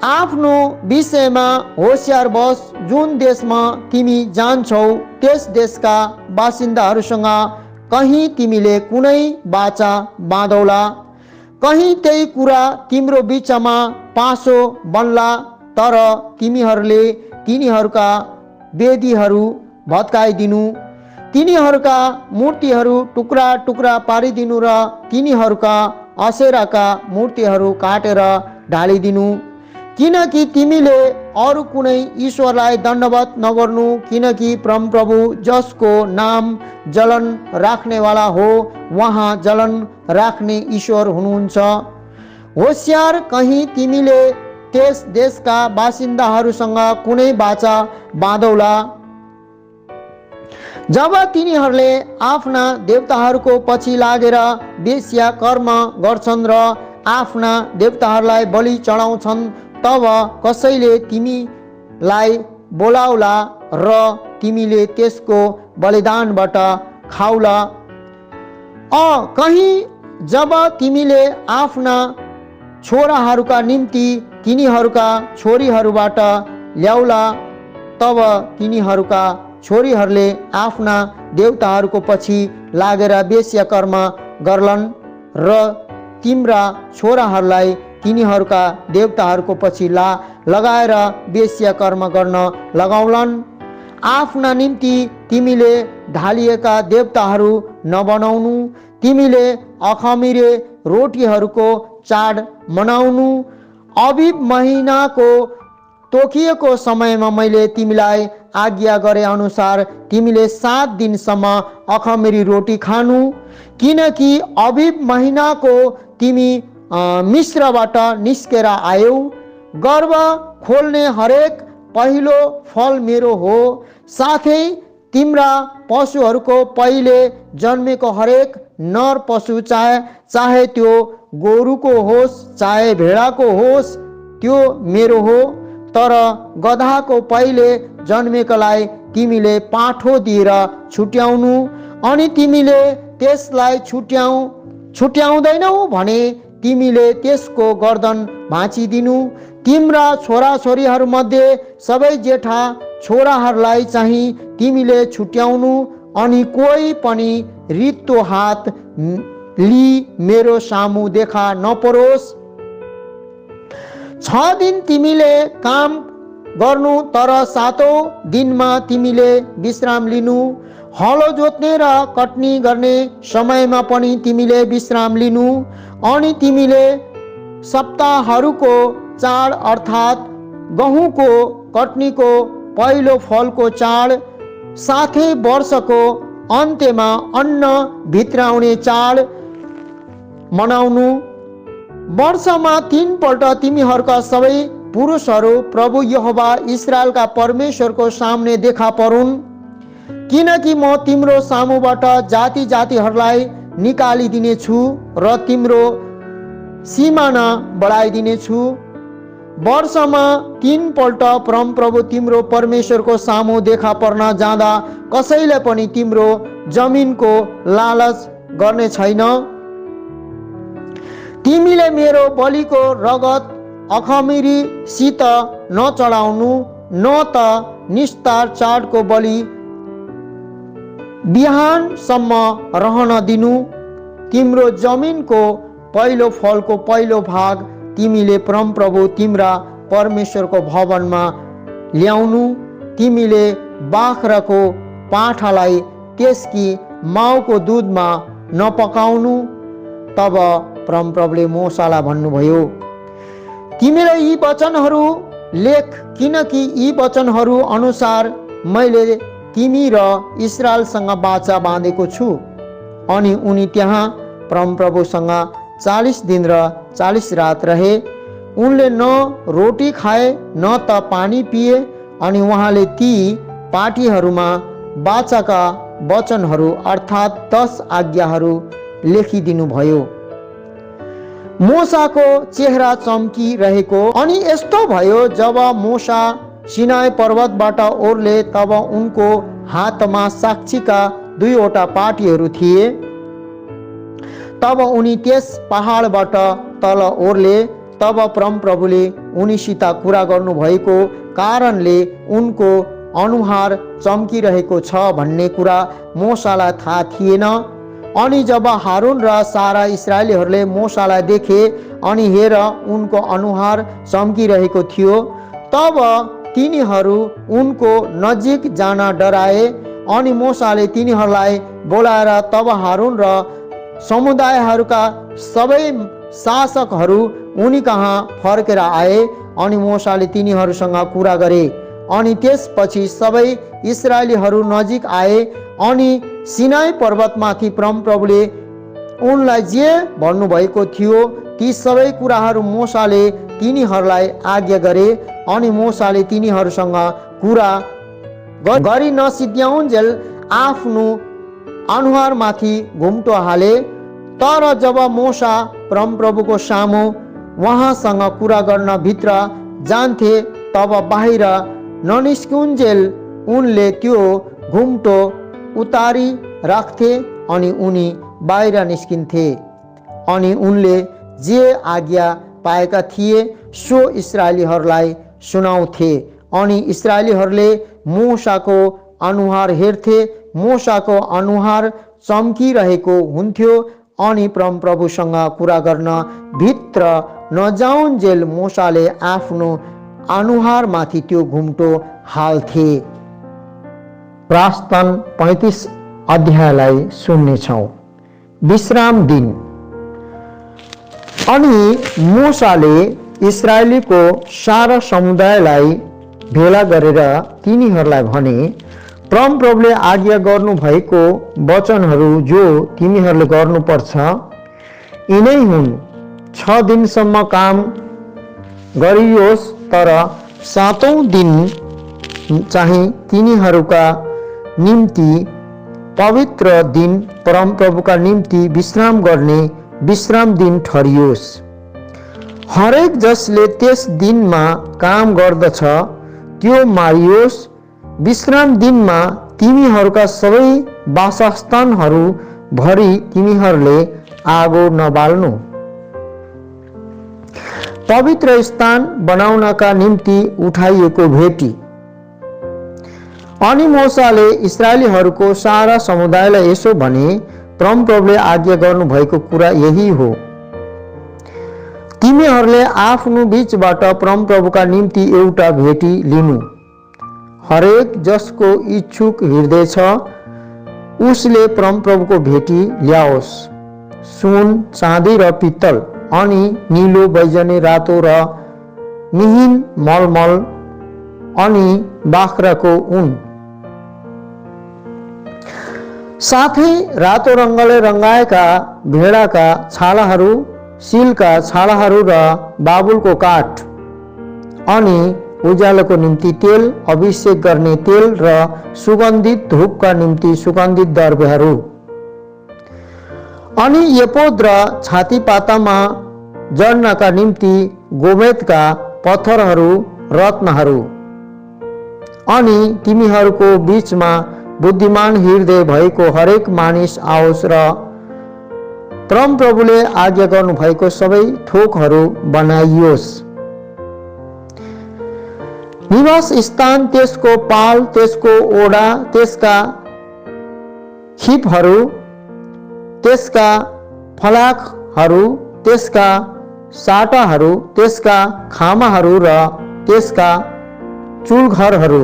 आफ्नो विषयमा होशियार बस, जुन देशमा तिमी जान्छौ त्यस देशका बासिन्दाहरूसँग कहीँ तिमीले कुनै वाचा बाँधौला, कहीँ त्यही कुरा तिम्रो बीचमा पासो बन्ला, तर तिमीहरूले तिनीहरूका वेदीहरू भत्काइदिनु, तिनीहरूका मूर्तिहरू टुक्रा टुक्रा पारिदिनु र तिनीहरूका असेराका मूर्तिहरू काटेर ढालिदिनु। किनकि तिमीले अरू कुनै ईश्वरलाई दण्डवत नगर्नु, किनकि परमप्रभु जसको नाम जलन राख्नेवाला हो उहाँ जलन राख्ने ईश्वर हुनुहुन्छ। होशियार, कहीँ तिमीले त्यस देशका बासिन्दाहरूसँग कुनै वाचा बाँधौला। जब तिनीहरूले आफ्ना देवताहरूको पछि लागेर वेश्या कर्म गर्छन् र आफ्ना देवताहरूलाई बलि चढाउँछन्, तब कसैले तिमीलाई बोलाउला र तिमीले त्यसको बलिदानबाट खाउला। कहीँ जब तिमीले आफ्ना छोराहरूका निम्ति तिनीहरूका छोरीहरूबाट ल्याउला, तब तिनीहरूका छोरीहरूले आफ्ना देवताहरूको पछि लागेर वेश्या कर्म गर्लन् र तिम्रा छोराहरूलाई तिनीहरूका देवताहरूको पछि लगाएर वेश्या कर्म गर्न लगाउलान्। आफ्ना निम्ति तिमीले ढालिएका देवताहरू नबनाउनु, तिमीले अखमिरे रोटीहरूको चाड मनाउनु अबीब महिनाको तोकिएको समयमा मैले तिमीलाई आज्ञा गरे अनुसार तिमीले 7 दिनसम्म अखमेरी रोटी खानु, किनकि अबीब महिनाको तिमी मिस्रबाट निस्केर आयौ। गर्भ खोल्ने हरेक पहिलो फल मेरो हो, साथै तिम्रा पशुहरूको पहिले जन्मेको हरेक नर पशु चाहे त्यो गोरुको होस् चाहे भेडाको होस् त्यो मेरो हो। तर गधाको पहिले जन्मेकोलाई तिमीले पाठो दिएर छुट्याउनु, अनि तिमीले त्यसलाई छुट्याउँदैनौ भने तिमीले त्यसको गर्दन भाँचिदिनु। तिम्रा छोराछोरीहरूमध्ये सबै जेठा छोराहरूलाई चाहिँ तिमीले छुट्याउनु, अनि कोही पनि रित्तो हात लि मेरो सामु देखा नपरोस्। 6 दिन तिमीले काम गर्नु, तर 7औं दिनमा तिमीले विश्राम लिनु। हलो जोत्ने र कटनी गर्ने समयमा पनि तिमीले विश्राम लिनु। अनि तिमीले सप्ताहहरूको चाड अर्थात् गहुँको कटनीको पहिलो फलको चाड, साथै वर्षको अन्त्यमा अन्न भित्राउने चाड मनाउनु। वर्षमा 3 पल्ट तिमीहरूका सबै पुरुषहरू प्रभु यहोवा इस्राएलका परमेश्वरको सामने देखा परुन्, किनकि म तिम्रो सामुबाट जाति जातिहरूलाई निकालिदिनेछु र तिम्रो सीमाना बढाइदिनेछु। वर्षमा 3 पल्ट परमप्रभु तिम्रो परमेश्वरको सामु देखा पर्न जाँदा कसैले पनि तिम्रो जमिनको लालच गर्ने छैन। तिमीले मेरो बलिको रगत अखमीरीसित नचढाउनु, न त निस्तार चाडको बलि बिहानसम्म रहन दिनु। तिम्रो जमिनको पहिलो फलको पहिलो भाग तिमीले परमप्रभु तिम्रा परमेश्वरको भवनमा ल्याउनु। तिमीले बाख्राको पाठालाई त्यसकी माउको दुधमा नपकाउनु। तब परमप्रभुले मोसालाई भन्नुभयो, तिमीले यी वचनहरू लेख, किनकि यी वचनहरू अनुसार मैले तिमी र इस्राएलसँग बाचा बाँधेको छु। अनि उनी त्यहाँ परमप्रभुसँग 40 दिन र 40 रात रहे। उनले न रोटी खाए न त पानी पिए। अनि उहाँले ती पाटीहरूमा बाचाका वचनहरू अर्थात् 10 आज्ञाहरू लेखिदिनु भयो। मोसाको चेहरा चम्किरहेको। अनि यस्तो भयो, जब मोसा सिनाई पर्वतबाट ओर्ले तब उनको हातमा साक्षीका 2वटा पाटीहरू थिए। तब उनी त्यस पहाडबाट तल ओर्ले। तब परमप्रभुले उनीसित कुरा गर्नुभएको कारणले उनको अनुहार चम्किरहेको छ भन्ने कुरा मोसालाई थाहा थिएन। अनि जब हारून र सारा इस्राएलीहरूले मोसालाई देखे अनि हेर उनको अनुहार चम्किरहेको थियो, तब तिनीहरू उनको नजिक जान डराए। अनि मोसाले तिनीहरूलाई बोलाएर तब हारून र समुदायहरूका सबै शासकहरू उनी कहाँ फर्केर आए। अनि मोसाले तिनीहरूसँग कुरा गरे। अनि त्यसपछि सबै इस्राएलीहरू नजिक आए। अनि सिनाई पर्वतमाथि परमप्रभुले उनलाई जे भन्नुभएको थियो ती सबै कुराहरू मोसाले तिनीहरूलाई आज्ञा गरे। अनि मोसाले तिनीहरूसँग कुरा गरी नसिद्ध्याउन्जेल आफ्नो अनुहारमाथि घुम्टो हाले। तर जब मोसा परमप्रभुको सामु उहाँसँग कुरा गर्न भित्र जान्थे तब बाहिर ननिस्कुन्जेल उनले त्यो घुम्टो उतारी राख्थे अनि उनी बाहिर निस्किन्थे। अनि उनले जे आज्ञा पाएका थिए सो इस्राएलीहरूलाई सुनाउँथे। अनि इस्राएलीहरूले मोसाको अनुहार हेर्थे। मोसाको अनुहार चम्किरहेको हुन्थ्यो। अनि परमप्रभुसँग कुरा गर्न भित्र नजाउन्जेल मोसाले आफ्नो अनुहारमाथि त्यो घुम्टो हाल्थे। प्रस्थान 35 अध्यायलाई सुन्नेछौँ। विश्राम दिन। अनि मोसाले इस्राएलीको सारा समुदायलाई भेला गरेर तिनीहरूलाई भने, परमप्रभुले आज्ञा गर्नु भएको वचनहरू जो तिमीहरूले गर्नुपर्छ यिनै हुन्। 6 दिनसम्म काम गरियोस्, तर 7औं दिन चाहिँ तिनीहरूका निम्ति पवित्र दिन, परमप्रभुका निम्ति विश्राम गर्ने विश्राम दिन ठहरियोस्। हरेक जसले त्यस दिनमा काम गर्दछ त्यो मारियोस्। विश्राम दिनमा तिमीहरूका सबै वासस्थानहरू भरि तिमीहरूले आगो नबाल्नु। पवित्र स्थान बनाउनका निम्ति उठाइएको भेटी। अनि मोसाले इस्राएलीहरूको सारा समुदायलाई यसो भने, परमप्रभुले आज्ञा गर्नु भएको कुरा यही हो, तिमीहरूले आफ्नो बीचबाट परमप्रभुका निम्ति एउटा भेटी लिनु। हरेक जसको इच्छुक हृदय छ उसले परमप्रभुको भेटी ल्याओस्। सुन, चाँदी र पित्तल अनि नीलो, बैजनी, रातो र मिहिन मलमल अनि बाख्राको ऊन, साथै रातो रङ्गले रङ्गाएका भेडाका छालाहरू, सिलका छालाहरू र बाबुलको काठ, अनि उज्यालोको निम्ति तेल, अभिषेक गर्ने तेल र सुगन्धित धूपका निम्ति सुगन्धित द्रव्यहरू, अनि एपोद र छातीपातामा जड्नका निम्ति गोमेदका पत्थरहरू, रत्नहरू। अनि तिमीहरूको बीचमा बुद्धिमान हृदय भएको हरेक मानिस आओस् र परमप्रभुले आज्ञा गर्नु भएको सबै थोकहरू बनाइयोस्। निवास स्थान, त्यसको पाल, त्यसको ओडा, त्यसका खिपहरू, त्यसका फलाकहरू, त्यसका साटाहरू, त्यसका खामाहरू र त्यसका चुलघरहरू,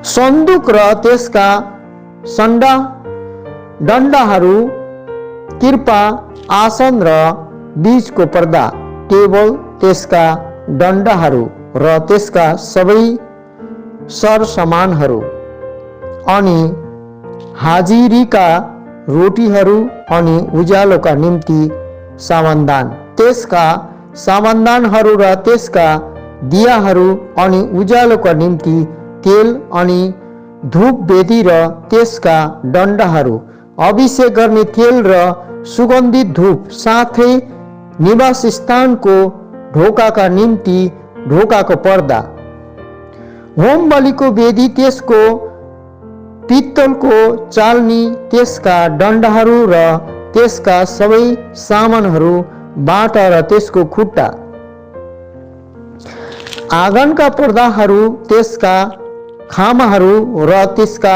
सन्दुक र त्यसका सन्डा डन्डाहरू, किर्पा, आसन र बीचको पर्दा, टेबल, त्यसका डन्डाहरू र त्यसका सबै सरसामानहरू, अनि हाजिरीका रोटीहरू, अनि उज्यालोका निम्ति सामानदान, त्यसका सामानदानहरू र त्यसका दियाहरू, अनि उज्यालोका निम्ति तेल, अनि धूप वेदी र त्यसका डन्डाहरू, अभिषेक गर्ने तेल र सुगन्धित धूप, साथै निवास स्थानको ढोकाका निम्ति ढोकाको पर्दा, होम बलिको वेदी, त्यसको पित्तलको चाल्नी, त्यसका डन्डाहरू र त्यसका सबै सामानहरू, बाटा र त्यसको खुट्टा, आँगनका पर्दाहरू, त्यसका खामाहरू र त्यसका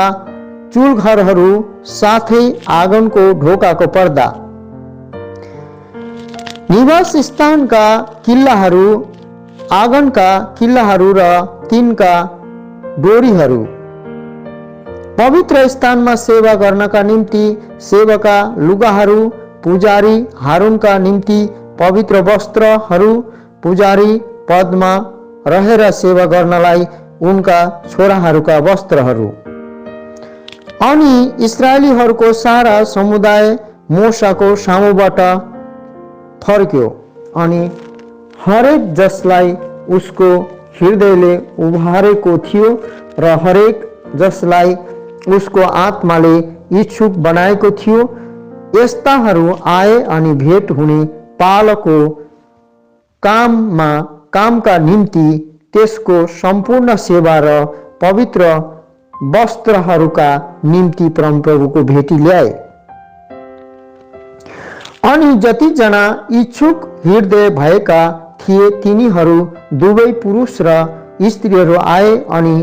चुलघरहरू, साथै आँगनको ढोकाको पर्दा, निवास स्थानका किल्लाहरू, आँगनका किल्लाहरू र तिनका डोरीहरू, पवित्र स्थानमा सेवा गर्नका निम्ति सेवाका लुगाहरू, पुजारी हारूनका निम्ति पवित्र वस्त्रहरू, पुजारी पदमा रहेर सेवा गर्नलाई उनका छोराहरूका वस्त्रहरू। अनि इस्राएलीहरूको सारा समुदाय मोसाको सामुबाट फर्क्यो, अनि हरेक जसलाई उसको हृदयले उभारेको थियो र हरेक जसलाई उसको आत्माले इच्छुक बनाएको थियो, यस्ताहरू आए अनि भेट हुने पालको कामका निम्ति त्यसको सम्पूर्ण सेवा र पवित्र वस्त्रहरूका निम्ति परमप्रभुको भेटी ल्याए। अनि जतिजना इच्छुक हृदय भएका थिए तिनीहरू दुवै पुरुष र स्त्रीहरू आए, अनि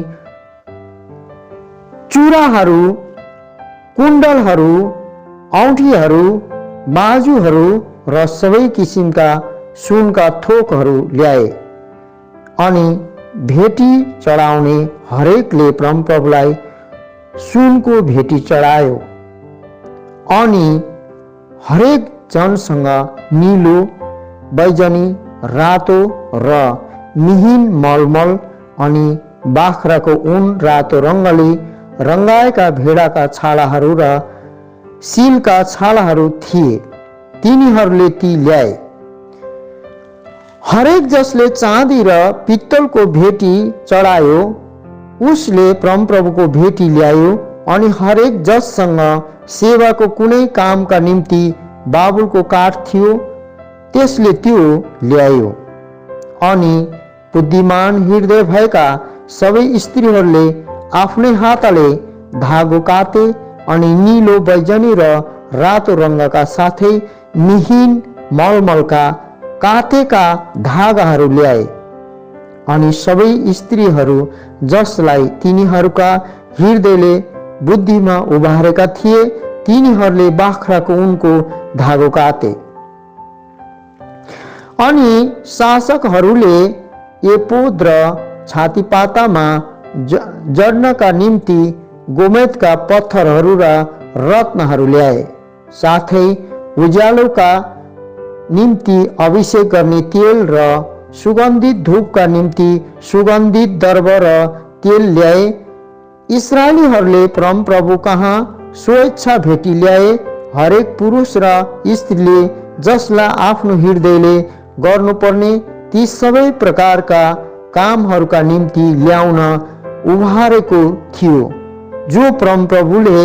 चुराहरू, कुण्डलहरू, औँठीहरू, बाजुहरू र सबै किसिमका सुनका थोकहरू ल्याए। अनि भेटी चढाउने हरेकले परमप्रभुलाई सुनको भेटी चढायो। अनि हरेक जनसँग नीलो, बैजनी, रातो र मिहिन मलमल अनि बाख्राको ऊन रातो रङ्गले रङ्गाएका भेडाका छालाहरू र सीलका छालाहरू थिए। तिनीहरूले ती ल्याए। हरेक जसले चाँदी र पित्तलको भेटी चढायो उसले परमप्रभुको भेटी ल्यायो, अनि हरेक जससँग सेवाको कुनै कामका निम्ति बाबुलको काठ थियो त्यसले त्यो ल्यायो। अनि बुद्धिमान हृदय भएका सबै स्त्रीहरूले आफ्नै हातले धागो काटे अनि नीलो, बैजनी र रातो रङ्गका साथै मिहिन मलमलका काटेका धागाहरू ल्याए। अनि सबै स्त्रीहरू जसलाई तिनीहरूका हृदयले बुद्धिमा उभारेका थिए तिनीहरूले बाख्राको ऊनको धागो काटे। अनि शासकहरूले एपोद र छातीपातामा जड्नका निम्ति गोमेदका पत्थरहरू र रत्नहरू ल्याए। साथै उज्यालोका निम्ति अभिषेक गर्ने तेल र सुगन्धित धूपका निम्ति सुगन्धित दर्भ र तेल ल्याए। इस्राएलीहरूले परमप्रभु कहाँ स्वेच्छा भेटी ल्याए। हरेक पुरुष र स्त्रीले जसलाई आफ्नो हृदयले गर्नुपर्ने ती सबै प्रकारका कामहरूका निम्ति ल्याउन उभारेको थियो, जो परमप्रभुले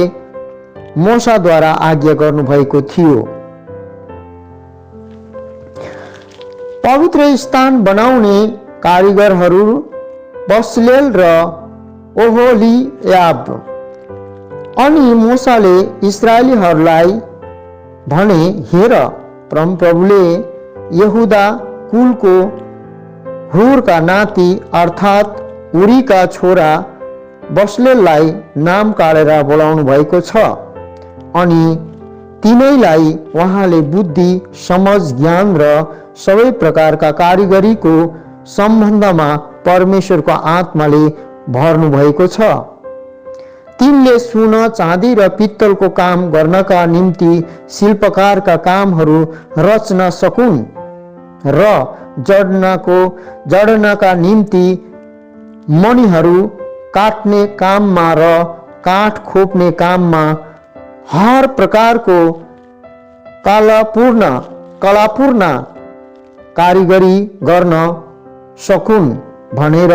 मोसाद्वारा आज्ञा गर्नुभएको थियो। पवित्र स्थान बनाउने कारिगरहरू बसलेल र ओहोलियाब। अनि मोसाले इस्राएलीहरूलाई भने, हेर, परमप्रभुले यहुदा कुलको हुरका नाति अर्थात् उरीका छोरा बसलेललाई नाम काटेर बोलाउनु भएको छ। अनि तिनैलाई उहाँले बुद्धि, समझ, ज्ञान र सबै प्रकारका कारिगरीको सम्बन्धमा परमेश्वरको आत्माले भर्नु भएको छ। तिनले सुन, चाँदी र पित्तलको काम गर्नका निम्ति शिल्पकारका कामहरू रच्न सकुन् र जड्नका निम्ति मणिहरू काट्ने काममा र काठ खोप्ने काममा हर प्रकारको कलापूर्ण कारिगरी गर्न सकुन् भनेर।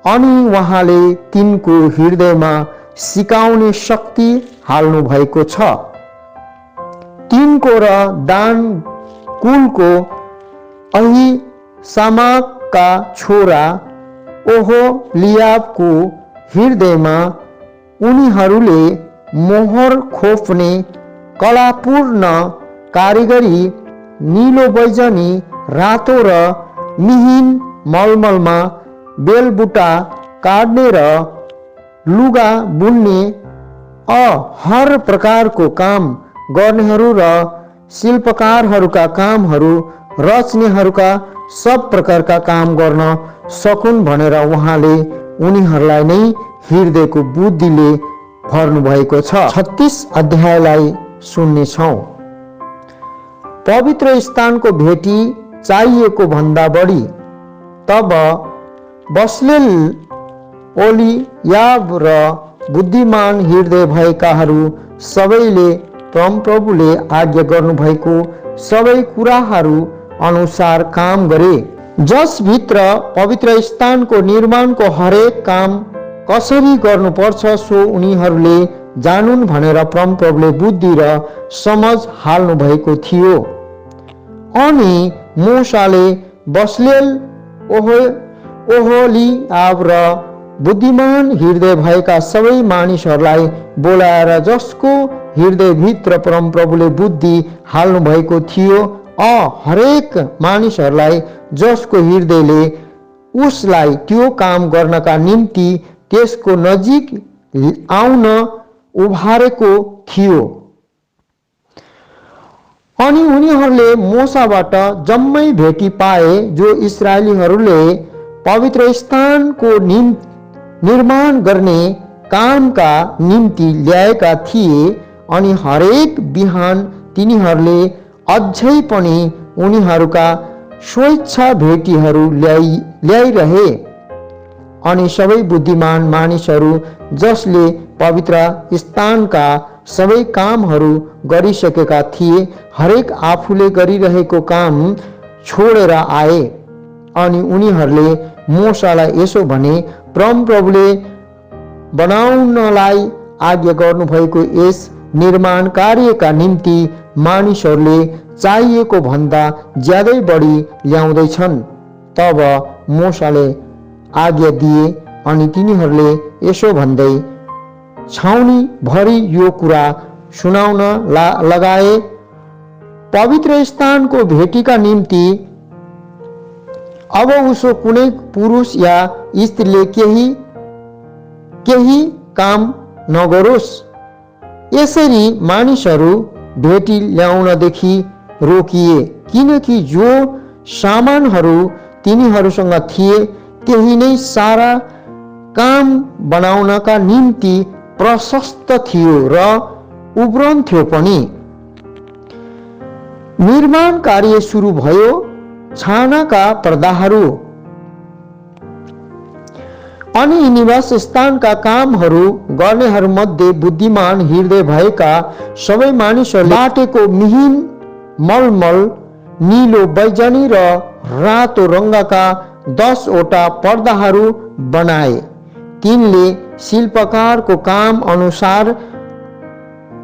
अनि उहाँले तिनको हृदयमा सिकाउने शक्ति हाल्नु भएको छ। तिनको र दान कुलको अहिसामाकका छोरा ओहोलियाबको हृदयमा उनीहरूले मोहर खोप्ने कलापूर्ण कारिगरी, नीलो, बैजनी, रातो र मिहिन मलमलमा बेलबुटा काट्ने र लुगा बुन्ने हर प्रकारको काम गर्नेहरू र शिल्पकारहरूका कामहरू रच्नेहरूका सब प्रकारका काम गर्न सकुन् भनेर उहाँले उनीहरूलाई नै हृदयको बुद्धिले भर्नु भएको छ। 36 अध्यायलाई सुन्नेछौँ। पवित्र स्थानको भेटी चाहिएको भन्दा बढी। तब बसलेल, ओहोलियाब र बुद्धिमान हृदय भएकाहरू सबैले परमप्रभुले आज्ञा गर्नुभएको सबै कुराहरू अनुसार काम गरे। जसभित्र पवित्र स्थानको निर्माणको हरेक काम कसरी गर्नुपर्छ सो उनीहरूले जानुन् भनेर परमप्रभुले बुद्धि र समझ हाल्नु भएको थियो। अनि मोसाले बसलेल, ओहोलियाब र बुद्धिमान हृदय भएका सबै मानिसहरूलाई बोलाएर जसको हृदयभित्र परमप्रभुले बुद्धि हाल्नु भएको थियो हरेक मानिसहरूलाई जसको हृदयले उसलाई त्यो काम गर्नका निम्ति त्यसको नजिक आउन उभारेको थियो। अनि उनीहरूले मोसाबाट जम्मै भेटी पाए जो इस्राएलीहरूले पवित्र स्थानको निर्माण गर्ने कामका निम्ति ल्याएका थिए। अनि हरेक बिहान तिनीहरूले अझै पनि उनीहरूका स्वेच्छा भेटीहरू ल्याइरहे। अनि सबै बुद्धिमान मानिसहरू जसले पवित्र स्थानका सबै कामहरू गरिसकेका थिए, हरेक आफूले गरिरहेको काम छोडेर आए। अनि उनीहरूले मोशालाई यसो भने, परमप्रभुले बनाउनलाई आज्ञा गर्नुभएको यस निर्माण कार्यका निम्ति मानिसहरूले चाहिएको भन्दा ज्यादै बढी ल्याउँदैछन्। तब मोशाले आज्ञा दिए अनि तिनीहरूले यसो भन्दै छाउनी भरि यो कुरा सुनाउन लगाए, पवित्र स्थानको भेटीका निम्ति अब उसो कुनै पुरुष या स्त्रीले केही काम नगरोस्। यसरी मानिसहरू भेटी ल्याउनदेखि रोकिए, किनकि जो सामानहरू तिनीहरूसँग थिए त्यही नै सारा काम बनाउनका निम्ति प्रशस्त थियो र उब्रन्थ्यो पनि। निर्माण कार्य सुरु भयो। छानाका पर्दाहरू अनि निवास स्थानका कामहरू गर्नेहरूमध्ये बुद्धिमान हृदय भएका सबै मानिसहरूले बाटेको मिहिन मलमल, नीलो, बैजनी र रातो रङ्गका 10 वटा पर्दाहरू बनाए। तिनले शिल्पकारको काम अनुसार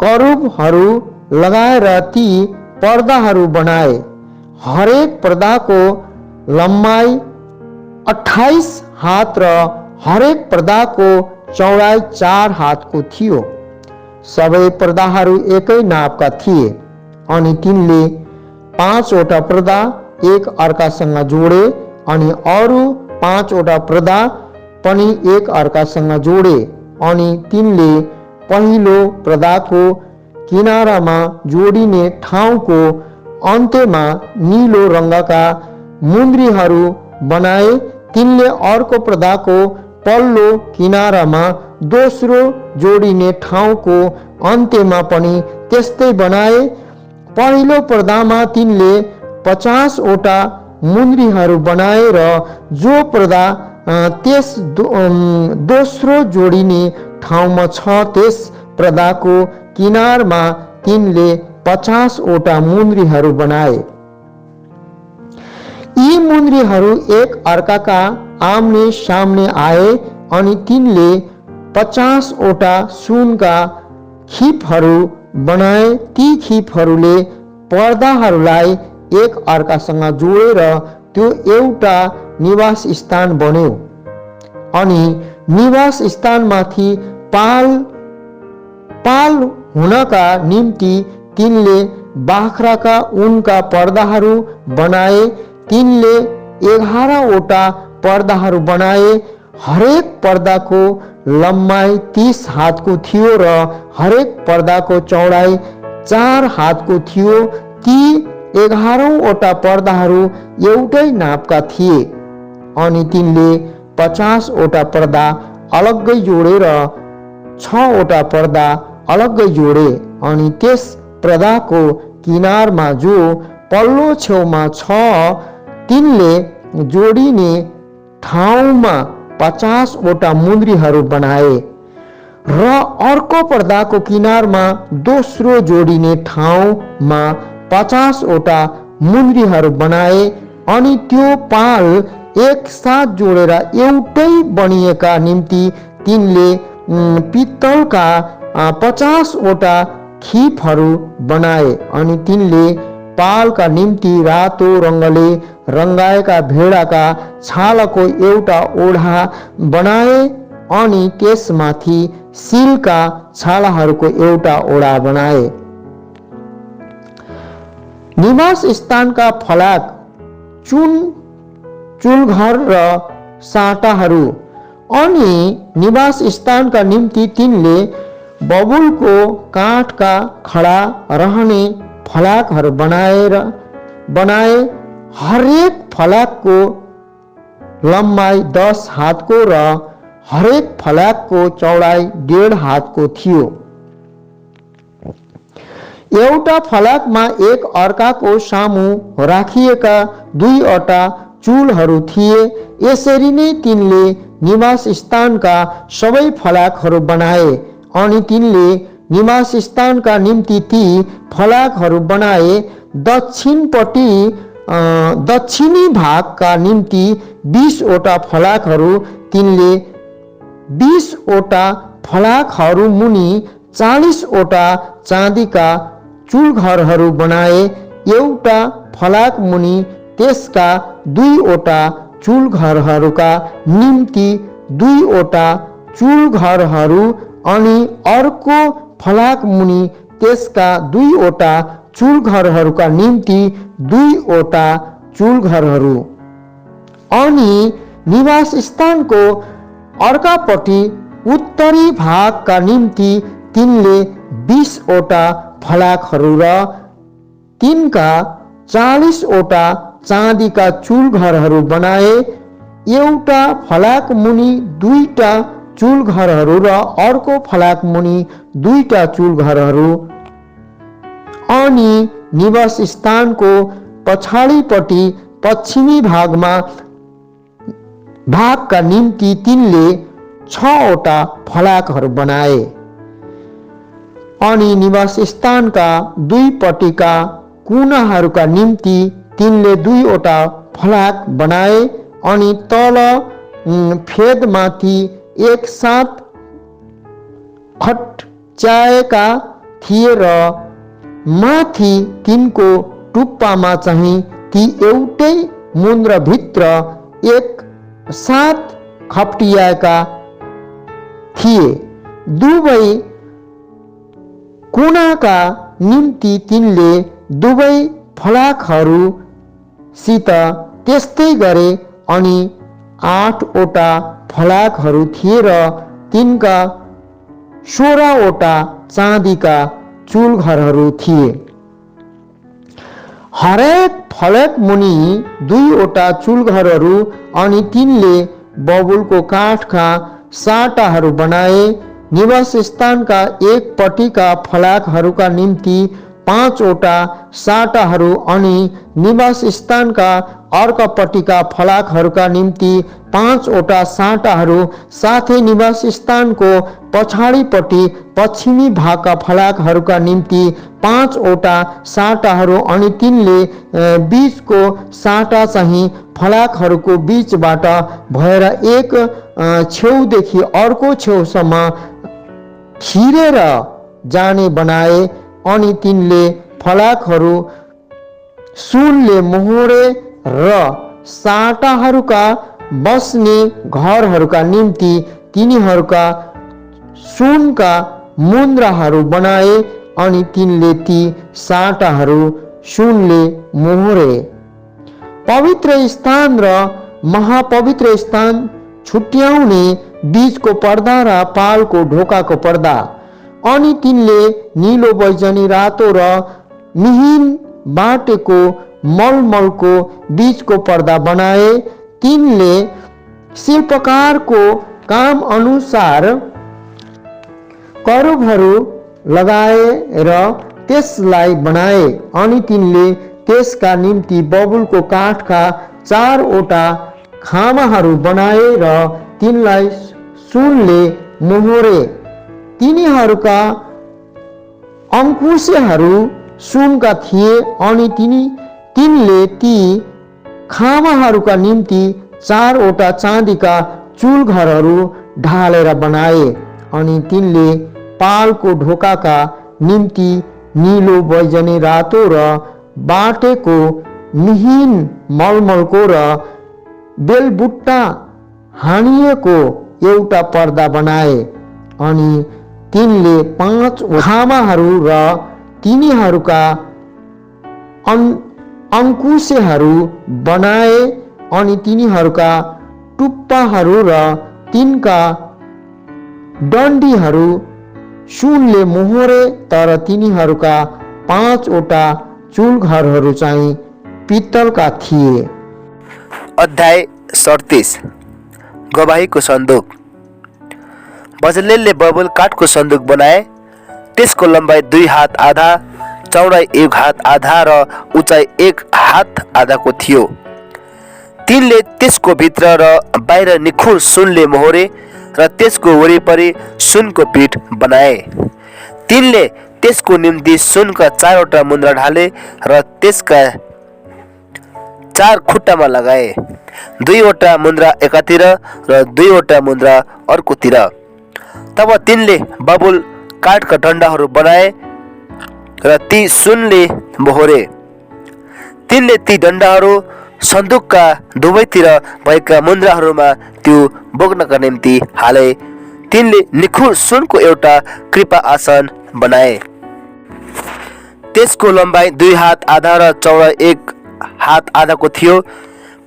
करूबहरू लगाएर ती पर्दाहरू बनाए। हरेक पर्दाको लम्बाइ 28 हात र हरेक पर्दाको चौडाइ 4 हातको थियो। सबै पर्दाहरू एकै नापका थिए। अनि तिनले 5 वटा पर्दा एक अर्कासँग जोडे अनि अरू 5 वटा पर्दा पनि एक अर्कासँग जोडे। अनि तिनले पहिलो पर्दाको किनारामा जोडिने ठाउँको अन्त्यमा नीलो रङ्गका मुन्द्रीहरू बनाए। तिनले अर्को पर्दाको पल्लो किनारामा दोस्रो जोडिने ठाउँको अन्त्यमा पनि त्यस्तै बनाए। पहिलो पर्दामा तिनले 50 वटा मुन्द्रीहरू बनाए र जो पर्दा त्यस दोस्रो जोडिने ठाउँमा छ त्यस पर्दाको किनारमा तिनले 50 वटा मुन्द्रीहरू बनाए। यी मुन्द्रीहरू एक अर्काका आम्ने सामने आए। अनि तिनले 50 वटा सुनका खिपहरू बनाए। ती खिपहरूले पर्दाहरूलाई एक अर्कासँग जोडेर त्यो एउटा निवास स्थान बन्यो। अनि निवास स्थानमाथि पाल हुनका निम्ति तिनले बाख्राका ऊनका पर्दाहरू बनाए। तिनले 11 वटा पर्दाहरू बनाए। हरेक पर्दाको लम्बाइ 30 हातको थियो र हरेक पर्दाको चौडाइ 4 हातको थियो। ती 11 वटा पर्दाहरू एउटै नापका थिए। अनि तिनले 50 वटा पर्दा अलग्गै जोडे र 6 वटा पर्दा अलग्गै जोडे। अनि त्यस पर्दाको किनारमा जो पल्लो छेउमा छ तिनले जोडिने ठाउँमा 50 वटा मुन्द्रीहरू बनाए र अर्को पर्दाको किनारमा दोस्रो जोडिने ठाउँमा 50 वटा मुन्द्रीहरू बनाए। अनि त्यो पाल एक साथ जोडेर एउटै बनिएका निम्ति तिनले पित्तलका 50 वटा खिपहरू बनाए। अनि तिनले पालका निम्ति रातो रङ्गले रङ्गाएका भेडाका छालाको एउटा ओढा बनाए। अनि त्यसमाथि सिलका छालाहरूको एउटा ओढा बनाए। निवास स्थानका फलाक, चुलघर र साटाहरू अनि निवास स्थानका निम्ति तिनले बबुलको काठका खडा रहने फलाकहरू बनाए। हरेक फलाकको लम्बाइ 10 हातको र हरेक फलाकको चौडाइ 1.5 हातको थियो। एउटा फलाकमा एक अर्काको सामु राखिएका दुईवटा चुलहरू थिए। यसरी नै तिनले निवास स्थानका सबै फलाकहरू बनाए अनि तिनले निवास स्थानका निम्ति ती फलाकहरू बनाए। दक्षिणी भागका निम्ति 20वटा फलाकहरू तिनले 20वटा फलाकहरू मुनि 40वटा चाँदीका चुलघरहरू बनाए। एउटा फलाक मुनि त्यसका 2वटा चुलघरहरूका निम्ति 2वटा चुलघरहरू अनि अर्को फलाक मुनि त्यसका 2वटा चुलघरहरूका निम्ति 2वटा चुलघरहरू। अनि निवास स्थानको अर्कापट्टि उत्तरी भागका निम्ति तिनले 20वटा फलाकहरू र तिनका 40वटा चाँदीका चुलघरहरू बनाए। एउटा फलाक मुनि 2टा चुलघरहरू र अर्को फलाक मुनि 2टा चुलघरहरू। अनि निवास स्थानको पछाडिपट्टि पश्चिमी भागका निम्ति तिनले 6वटा फलाकहरू बनाए। अनि निवास स्थानका दुईपट्टिका कुनाहरूका निम्ति तिनले 2वटा फलाक बनाए। अनि तल फेदमाथि एकसाथ खट्याएका थिए र माथि तिनको टुप्पामा चाहिँ ती एउटै मुन्द्रभित्र एक साथ खप्टिएका थिए। दुवै कुनाका निम्ति तिनले दुवै फलाकहरूसित त्यस्तै गरे। अनि 8वटा फलाकहरू थिए र तिनका 16वटा चाँदीका चुलघरहरू थिए। हरेक फलक मुनि 2वटा चुलघरहरू। अनि तिनले बबुलको काठका साटाहरू बनाए। निवास स्थानका एकपट्टिका फलाकहरूका निम्ति 5वटा साटाहरू अनि निवास स्थानका अर्कापट्टिका फलाकहरूका निम्ति 5वटा साटाहरू, साथै निवास स्थानको पछाडिपट्टि पश्चिमी भागका फलाकहरूका निम्ति 5वटा साटाहरू। अनि तिनले बीचको साटा चाहिँ फलाकहरूको बीचबाट भएर एक छेउदेखि अर्को छेउसम्म छिरेर जाने बनाए। अनि तिनले फलाकहरू सुनले मोहरे र साटाहरूका बस्ने घरहरूका निम्ति तिनीहरूका सुनका मुन्द्राहरू बनाए। अनि तिनले ती साटाहरू सुनले मोहरे। पवित्र स्थान र महापवित्र स्थान छुट्याउने बीचको पर्दा र पालको ढोकाको पर्दा। अनि तिनले नीलो, बैजनी, रातो र मिहिन बाटेको मलमलको बीचको पर्दा बनाए। तिनले शिल्पकारको काम अनुसार करुबहरू लगाएर त्यसलाई बनाए। अनि तिनले त्यसका निम्ति बबुलको काठका 4वटा खामाहरू बनाए र तिनलाई सुनले मोहरे। तिनीहरूका अंकुशहरू सुनका थिए। अनि तिनले ती खामाहरूका निम्ति 4वटा चाँदीका चुलघरहरू ढालेर बनाए। अनि तिनले पालको ढोकाका निम्ति नीलो, बैजनी, रातो र बाटेको मिहिन मलमलको र बेलबुट्टा हानिएको एउटा पर्दा बनाए। अनि तिनले 5 खामाहरू र तिनीहरूका अंकुशहरू बनाए। अनि तिनीहरूका टुप्पाहरू र तिनका डन्डीहरू सुनले मोहरे। तर तिनीहरूका 5वटा चुलघरहरू चाहिँ पित्तलका थिए। अध्याय 37 गवाहीको सन्दुक। बजलेलले बबुल काठको सन्दुक बनाए। त्यसको लम्बाइ 2 हात आधा, चौडाइ 1 हात आधा र उचाइ 1 हात आधाको थियो। तिनले त्यसको भित्र र बाहिर निखुर सुनले मोहरे र त्यसको वरिपरि सुनको पीठ बनाए। तिनले त्यसको निम्ति सुनका 4वटा मुद्रा ढाले र त्यसका 4 खुट्टामा लगाए, 2वटा मुद्रा एकातिर र 2वटा मुद्रा अर्कोतिर। तब तिनले बबुल काठका डन्डाहरू बनाए र ती सुनले मोहरे। तिनले ती डन्डाहरू सन्दुकका दुवैतिर भएका मुद्राहरूमा त्यो बोक्नका निम्ति हाले। तिनले निखुर सुनको एउटा कृपा आसन बनाए। त्यसको लम्बाइ 2 हात आधा र चौडाइ 1 हात आधाको थियो।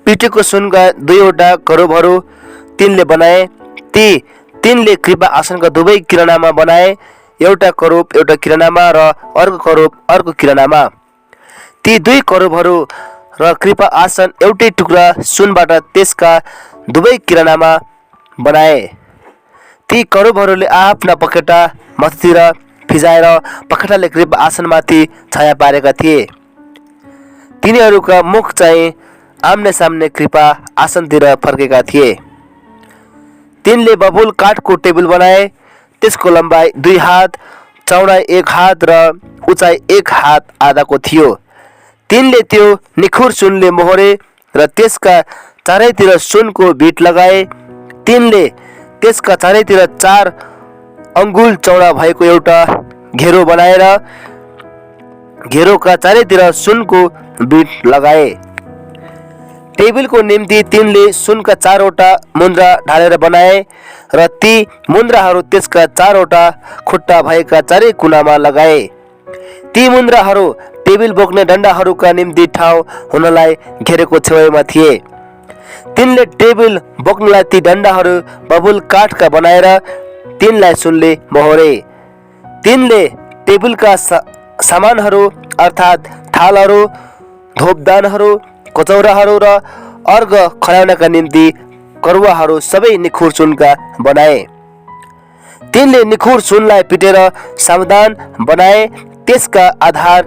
पिटेको सुनका 2वटा करूबहरू तिनले बनाए। ती तिनले कृपा आसनका दुवै किरानामा बनाए, एउटा करूब एउटा किरानामा र अर्को करूब अर्को किरानामा। ती 2 करूबहरू र कृपा आसन एउटै टुक्रा सुनबाट त्यसका दुवै किरानामा बनाए। ती करूबहरूले आफ्ना पखेटा माथितिर फिजाएर पखेटाले कृपा आसनमाथि छाया पारेका थिए। तिनीहरूका मुख चाहिँ आम्ने सामने कृपा आसनतिर फर्केका थिए। तिनले बबुल काठको टेबल बनाए। त्यसको लम्बाइ 2 हात, चौडाइ 1 हात र उचाइ 1 हात आधाको थियो। तिनले त्यो निखुर सुनले मोहरे र त्यसका चारैतिर सुनको बीट लगाए। तिनले त्यसका चारैतिर 4 अङ्गुल चौडा भएको एउटा घेरो बनाएर घेरोका चारैतिर सुनको बीट लगाए। टेबलको निम्ति तिनले सुनका 4वटा मुद्रा ढालेर बनाए र ती मुद्राहरू त्यसका 4वटा खुट्टा भएका चारै कुनामा लगाए। ती मुद्राहरू टेबल बोक्ने डन्डाहरूका निम्ति ठाउँ हुनलाई घेरेको छेउमा थिए। तिनले टेबल बोक्नलाई ती डन्डाहरू बबुल काठका बनाएर तिनलाई सुनले मोहरे। तिनले टेबलका सामानहरू अर्थात् थालहरू, धोपदानहरू, कचौराहरू र अर्घ खर्याउनका निम्ति करुवाहरू सबै निखुर सुनका बनाए। तिनले निखुर सुनलाई पिटेर सावधान बनाए। त्यसका आधार,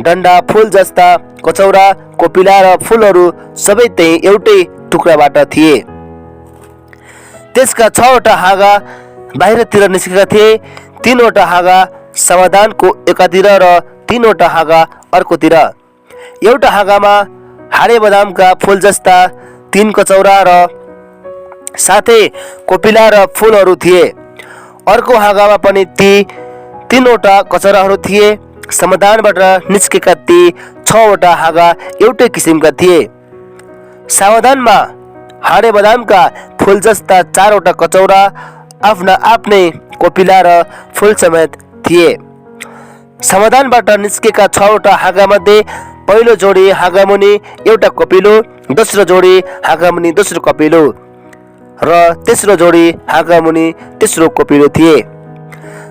डन्डा, फूल जस्ता कचौरा, कोपिला र फूलहरू सबै त्यही एउटै टुक्राबाट थिए। त्यसका 6वटा हाँगा बाहिरतिर निस्केका थिए। 3वटा हाँगा समाधानको एकातिर र 3वटा हाँगा अर्कोतिर। एउटा हाँगामा हाडे बदामका फूल जस्ता 3 कचौरा र साथै कोपिला र फूलहरू थिए। अर्को हाँगामा पनि ती 3वटा कचौराहरू थिए। समाधानबाट निस्केका ती 6वटा हाँगा एउटै किसिमका थिए। समाधानमा हाडे बदामका फूल जस्ता 4वटा कचौरा आफ्ना आफ्नै कोपिला र फूल समेत थिए। समाधानबाट निस्केका 6वटा हाँगामध्ये पहिलो जोडी हाँगामुनि एउटा कपिलो, दोस्रो जोडी हाँगामुनि दोस्रो कपिलो र तेस्रो जोडी हाँगामुनि तेस्रो कपिलो थिए।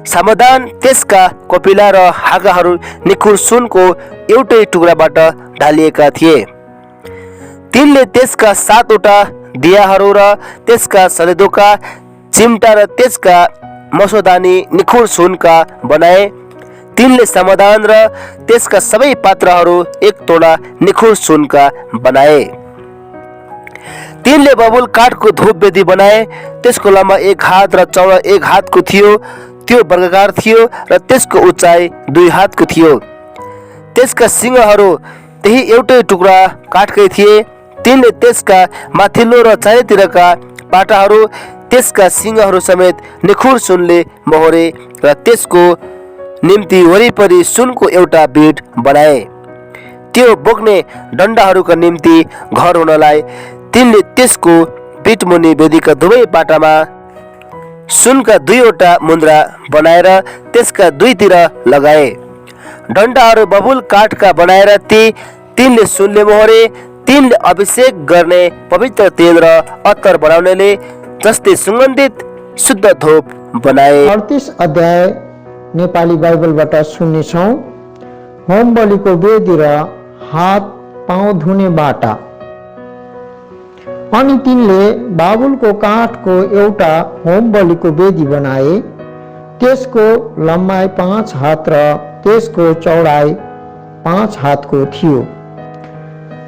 समाधान त्यसका कपिला र हाँगाहरू निखुर सुनको एउटै टुक्राबाट ढालिएका थिए। तिनले त्यसका 7वटा दियाहरू र त्यसका सलेदोका चिम्टा र त्यसका मसोदानी निखुर सुनका बनाए। तिनले समाधान र त्यसका सबै पात्रहरू 1 तोडा निखुर सुनका बनाए। तिनले बबुल काठको धूप वेदी बनाए। त्यसको लम्बा 1 हात र चौडा 1 हातको थियो। त्यो वर्गाकार थियो र त्यसको उचाइ 2 हातको थियो। त्यसका सिंहहरू त्यही एउटै टुक्रा काठकै थिए। तिनले त्यसका माथिल्लो र चारैतिरका पाटाहरू त्यसका सिंहहरू समेत निखुर सुनले मोहरे र त्यसको निम्ति वरिपरि सुनको एउटा बीट बनाए। त्यो बोक्ने डन्डाहरूका निम्ति घर हुनलाई तिनले त्यसको बीटमुनि वेदीका दुवै पाटामा सुनका 2वटा मुद्रा बनाएर त्यसका 2तिर लगाए। डन्डाहरू बबुल काठका बनाएर तिनले सुनले मोहरे। तिनले अभिषेक गर्ने पवित्र तेल र अत्तर बनाउनेले जस्तै सुगन्धित शुद्ध धूप बनाए। 38 अध्याय नेपाली बाइबलबाट सुन्नेछौँ। होम बलिको वेदी र हात पाउ धुने बाटा। अनि तिनले बाबुलको काठको एउटा होम बलिको वेदी बनाए। त्यसको लम्बाइ 5 हात र त्यसको चौडाइ 5 हातको थियो।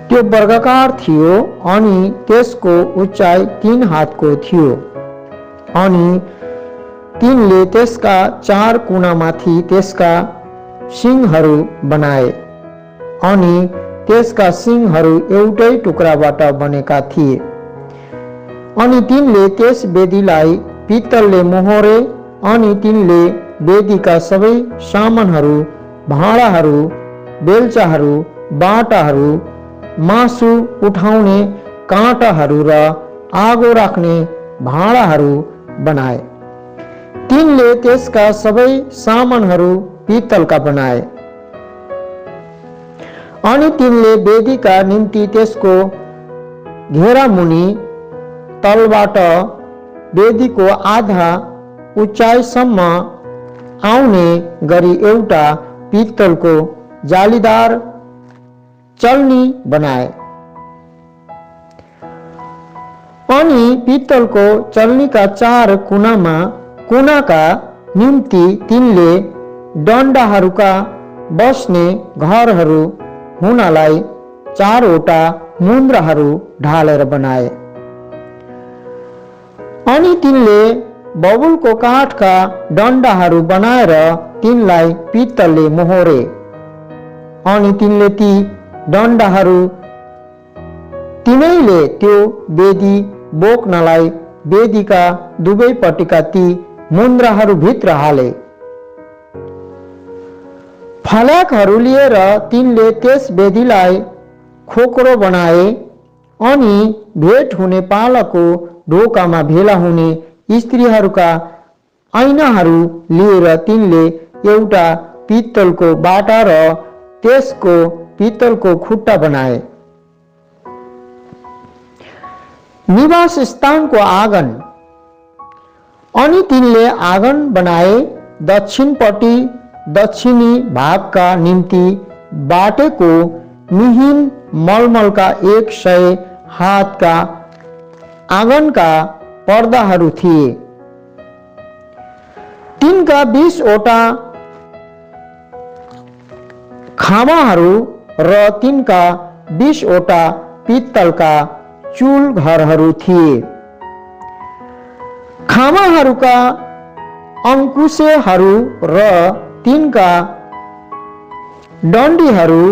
त्यो वर्गाकार थियो अनि त्यसको उचाइ 3 हातको थियो अनि तिनले त्यसका 4 कुनामाथि त्यसका सिङहरू बनाए अनि त्यसका सिङहरू एउटै टुक्राबाट बनेका थिए। अनि तिनले त्यस वेदीलाई पित्तलले मोहोरे अनि तिनले वेदीका सबै सामानहरू, भाँडाहरू, बेल्चाहरू, बाटाहरू, मासु उठाउने काँटाहरू र आगो राख्ने भाँडाहरू बनाए। तिनले त्यसका सबै सामानहरू पित्तलका बनाए। अनि तिनले वेदीका निम्ति त्यसको घेरामुनि तलबाट वेदीको आधा उचाइसम्म आउने गरी एउटा पित्तलको जालीदार चल्नी बनाए। अनि पित्तलको चल्नीका 4 कुनाका निम्ति तिनले डन्डाहरूका बस्ने घरहरू हुनलाई 4 वटा मुन्द्राहरू ढालेर बनाए। अनि तिनले बबुलको काठका डन्डाहरू बनाएर तिनलाई पित्तलले मोहोरे। अनि तिनले ती डन्डाहरू तिनैले त्यो वेदी बोक्नलाई वेदीका दुवैपट्टिका ती मुन्द्राहरू भित्र हाले। फल्याकहरू लिएर तिनले त्यस वेदीलाई खोक्रो बनाए अनि भेट हुने पालाको ढोकामा भेला हुने स्त्रीहरूका ऐनाहरू लिएर तिनले एउटा पित्तलको बाटा र त्यसको पित्तलको खुट्टा बनाए। निवास स्थानको आँगन। अनि तिनले आँगन बनाए। दक्षिणपट्टि दक्षिणी भागका निम्ति बाटेको मिहिन मलमलका 100 हातका आँगनका पर्दाहरू थिए। तिनका 20 वटा खामाहरू र तिनका 20 वटा पित्तलका चुल घरहरू थिए। खामाहरूका अंकुशेहरू र तिनका डन्डीहरू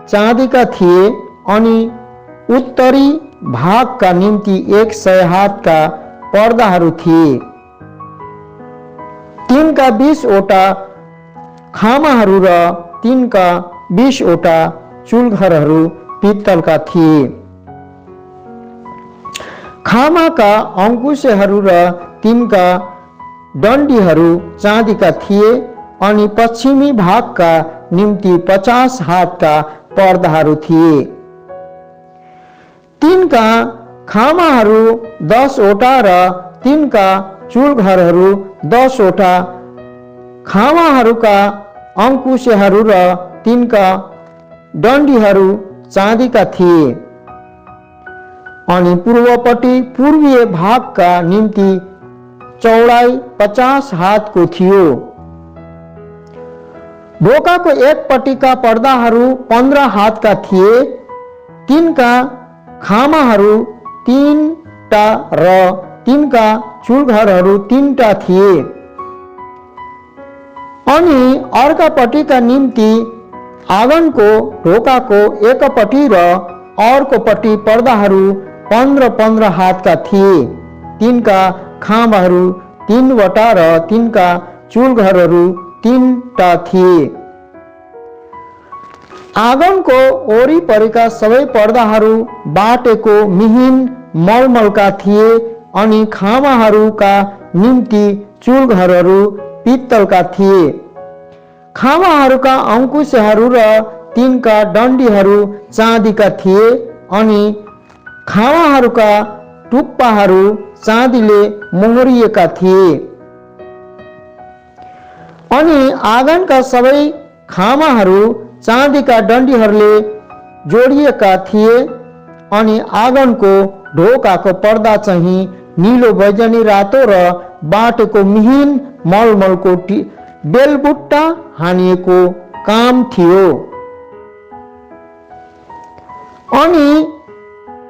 चाँदीका थिए अनि उत्तरी भागका निम्ति 100 हातका पर्दाहरू थिए। तिनका 20 वटा खामाहरू र तिनका 20 वटा चुलघरहरू पित्तलका थिए। खामाका अंकुशेहरू र तिनका डन्डीहरू चाँदीका थिए अनि पश्चिमी भागका निम्ति 50 हातका पर्दाहरू थिए। तिनका खामाहरू 10 वटा र तिनका चुलघरहरू 10 वटा। खामाहरूका अंकुशेहरू र तिनका डन्डीहरू चाँदीका थिए। अनि पूर्वपट्टि पूर्वीय भागका निम्ति चौडाई 50 हातको थियो। ढोकाको एकपट्टिका पर्दाहरू 15 हातका थिए। तिनका खामाहरू 3टा र तिनका चुलघरहरू 3टा थिए। अनि अर्कापट्टिका निम्ति आँगनको ढोकाको एकपट्टि र अर्कोपट्टि पर्दाहरू 15-15 हातका थिए। तिनका खामाहरू 3 वटा र तिनका चुलघरहरू 3टा थिए। आँगनको वरिपरिका सबै पर्दाहरू बाटेको मिहिन मलमलका थिए अनि खामाहरूका निम्ति चुलघरहरू पित्तलका थिए। खामाहरूका अंकुशहरू र तिनका डन्डीहरू चाँदीका थिए अनि खामाहरूका टुप्पाहरू चाँदीले मोहरिएका थिए। अनि आँगनका सबै खामाहरू चाँदीका डन्डीहरूले जोडिएका थिए। अनि आँगनको ढोकाको पर्दा चाहिँ नीलो, बैजनी, रातो र बाटेको मिहिन मलमलको बेलबुट्टा हानिएको काम थियो। अनि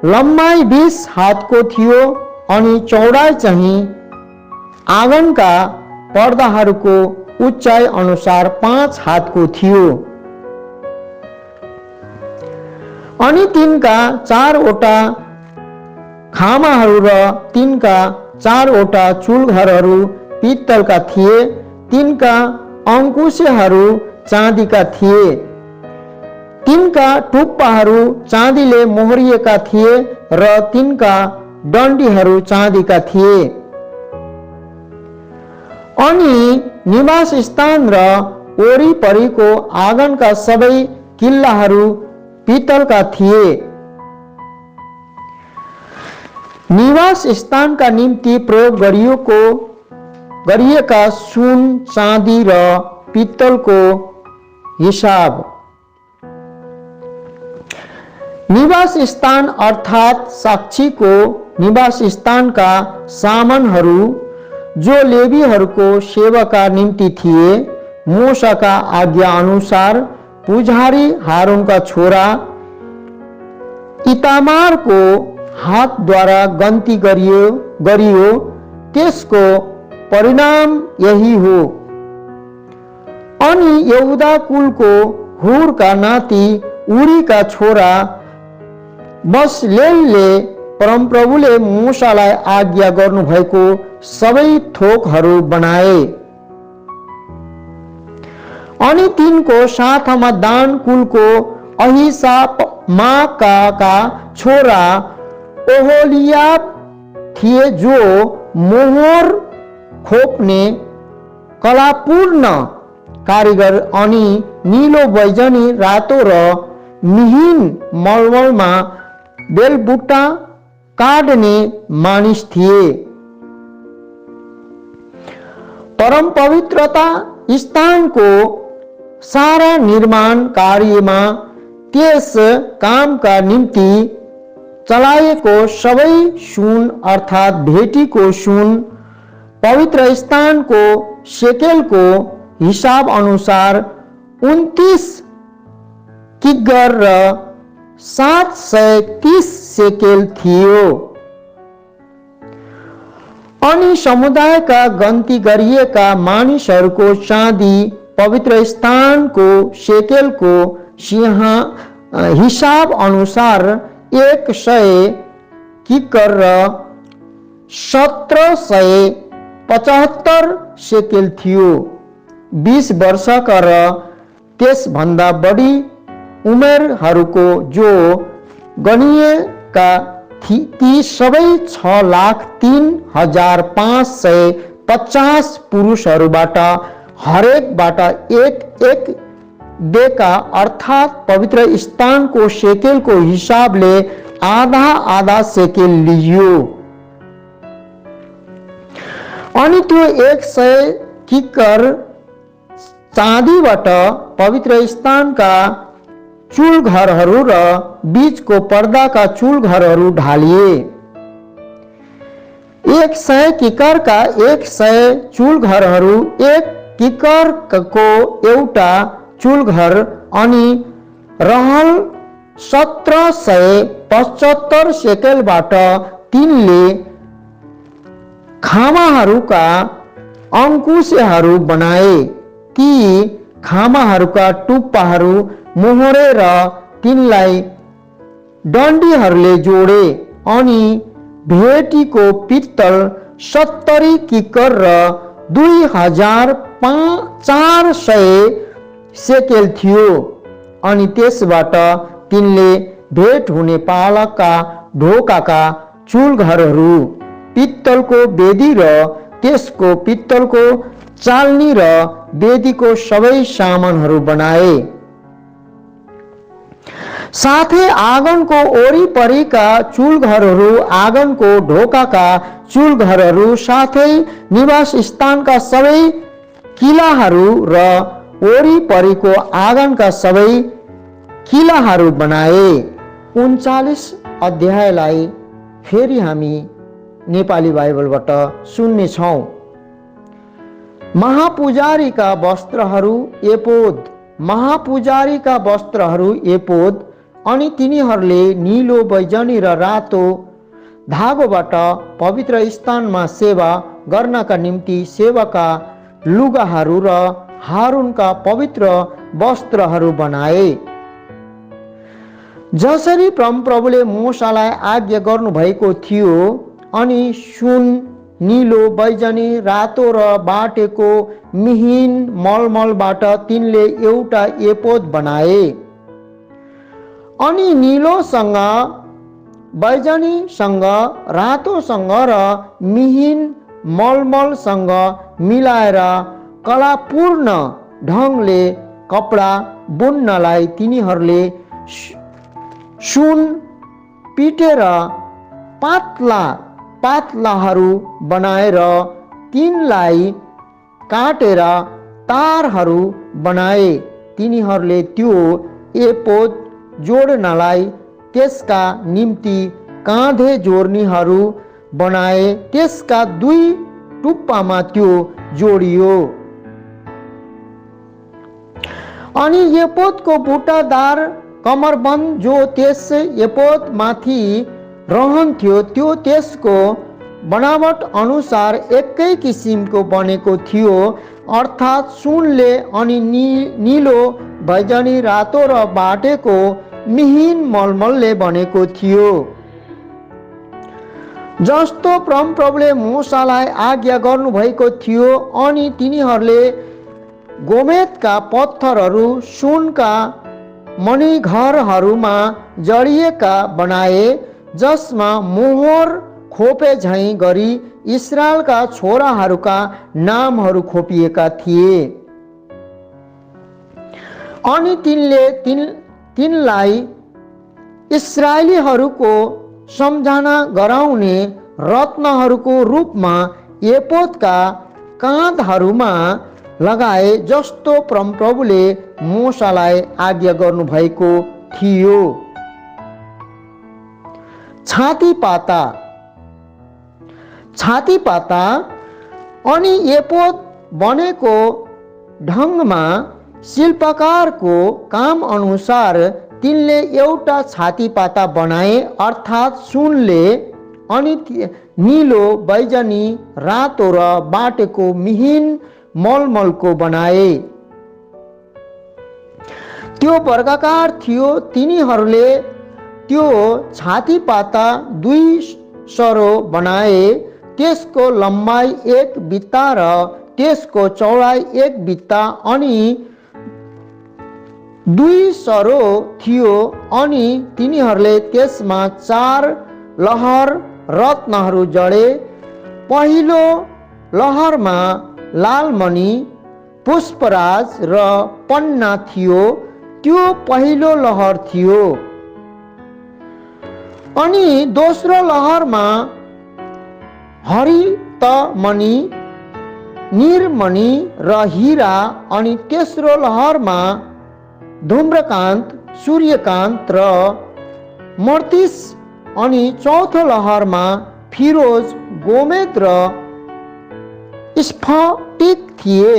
लम्बाइ 20 हातको थियो अनि चौडाइ चाहिँ आँगनका पर्दाहरूको उचाइ अनुसार 5 हातको थियो। अनि तिनका 4वटा खामाहरू र तिनका 4वटा चुल्घरहरू पित्तलका थिए। तिनका अंकुशहरू चाँदीका थिए। तिनका टुप्पाहरू चाँदीले मोहरिएका थिए र तिनका डन्डीहरू चाँदीका थिए। अनि निवास स्थान र वरिपरिको आँगनका सबै किल्लाहरू पित्तलका थिए। निवास स्थानका निम्ति प्रयोग गरिएका सुन, चाँदी र पित्तलको हिसाब। निवास स्थान अर्थात साक्षीको निवास स्थानका सामानहरू जो लेवीहरूको सेवाका निम्ति थिए, मूसाका आज्ञा अनुसार पुजारी हारूनका छोरा इतामारको हातद्वारा गन्ती गरियो त्यसको परिणाम यही हो। अनि यहुदा कुलको हुरका नाति उरीका छोरा बसलेलले परमप्रभुले मूसालाई आज्ञा गर्नुभएको सबै थोकहरू बनाए। अनि तिनको साथमा दान कुलको अहिसामाका छोरा ओहोलियाब थिए जो मोहर खोप्ने कलापूर्ण कारिगर अनि नीलो, बैजनी, रातो र मिहिन मलमलमा बेलबुट्टा काट्ने मानिस थिए। परम पवित्रता स्थानको सारा निर्माण कार्यमा त्यस कामका निम्ति चलाएको सबै सुन अर्थात भेटीको सुन पवित्र स्थानको शेकेलको हिसाब अनुसार 29 किग्गर र 730 शेकेल थियो। अनि समुदायका गन्ती गरिएका मानिसहरूको चाँदी पवित्र स्थानको शेकेलको हिसाब अनुसार 100 किग्गर र 1775 शेकेल थियो। 20 वर्षका र त्यसभन्दा बढी उमेरहरूको जो गनिएका ती सबै 6,03,550 पुरुषहरूबाट हरेकबाट एक डेका अर्थात पवित्र स्थानको शेकेलको हिसाबले आधा शेकेल लिइयो। अनि त्यो 100 किक्कर चाँदीबाट पवित्र स्थानका चुल्घरहरू र बीचको पर्दाका चुल्घरहरू ढालिए। 100 किक्करका 100 चुल्घरहरू, 1 किक्करको एउटा चुल्घर अनि रहल 1775 शेकेलबाट तिनले खामाहरूका अंकुशहरू बनाए। ती खामाहरूका टुप्पाहरू मोहरेर तिनलाई डन्डीहरूले जोडे। अनि भेटीको पित्तल 70 किक्कर र 2400 शेकेल थियो। अनि त्यसबाट तिनले भेट हुने पालकका ढोकाका चुल्घरहरू, पित्तलको वेदी र त्यसको पित्तलको चाल्नी र वेदीको सबै सामानहरू बनाए। साथै आँगनको वरिपरिका चुल्घरहरू, आँगनको ढोकाका चुल्घरहरू, साथै निवास स्थानका सबै किलाहरू र वरिपरिको आँगनका सबै किलाहरू बनाए। 39 अध्यायलाई फेरि हामी नेपाली बाइबलबाट सुन्नेछौँ। महापुजारीका वस्त्रहरू एपोद। महापुजारीका वस्त्रहरू एपोद अनि तिनीहरूले नीलो बैजनी र रातो धागोबाट पवित्र स्थानमा सेवा गर्नका निम्ति सेवाका लुगाहरू र हारूनका पवित्र वस्त्रहरू बनाए। जसरी परमप्रभुले मूसालाई आज्ञा गर्नुभएको थियो, अनि सुन, नीलो, बैजनी, रातो र बाटेको मिहिन मलमलबाट तिनले एउटा एपोद बनाए। अनि नीलोसँग, बैजनीसँग, रातोसँग र मिहिन मलमलसँग मिलाएर कलापूर्ण ढङ्गले कपडा बुन्नलाई तिनीहरूले सुन पिटेर पातला पातलाहरू बनाएर तिनलाई काटेर तारहरू बनाए। तिनीहरूले त्यो एपोद जोड्नलाई त्यसका निम्ति काँधे जोर्नीहरू बनाए। त्यसका दुई टुप्पामा त्यो जोडियो। अनि एपोदको बुट्टादार कमरबन्द जो त्यस एपोद माथि रहन्थ्यो, त्यो त्यसको बनावट अनुसार एकै किसिमको बनेको थियो, अर्थात् सुनले अनि नीलो, बैजनी, रातो र बाटेको मिहिन मलमलले बनेको थियो। जस्तो परमप्रभुले मूसालाई आज्ञा गर्नुभएको थियो। अनि तिनीहरूले गोमेदका पत्थरहरू सुनका मणिघरहरूमा जडिएका बनाए, जसमा मोहर खोपे झैँ गरी इस्राएलका छोराहरूका नामहरू खोपिएका थिए। अनि तिनले तिनलाई इस्राएलीहरूको सम्झना गराउने रत्नहरूको रूपमा एपोदका काँधहरूमा लगाए, जस्तो परमप्रभुले मूसालाई आज्ञा गर्नुभएको थियो। छातीपाता अनि एपोद बनेको ढङ्गमा शिल्पकारको काम अनुसार तिनले एउटा छातीपाता बनाए, अर्थात् सुनले अनि नीलो, बैजनी, रातो र बाटेको मिहिन मलमलको बनाए। त्यो वर्गाकार थियो। तिनीहरूले त्यो छातीपाता 2 सरो बनाए। त्यसको लम्बाइ 1 बित्ता र त्यसको चौडाइ 1 बित्ता अनि 2 सरो थियो। अनि तिनीहरूले त्यसमा 4 लहर रत्नहरू जडे। पहिलो लहरमा लालमणि, पुष्पराज र पन्ना थियो। त्यो पहिलो लहर थियो। अनि दोस्रो लहरमा हरितमणि, नीलमणि र हीरा। अनि तेस्रो लहरमा धूम्रकान्त, सूर्यकान्त र मर्तिस। अनि चौथो लहरमा फिरोज, गोमेद र स्फटिक थिए।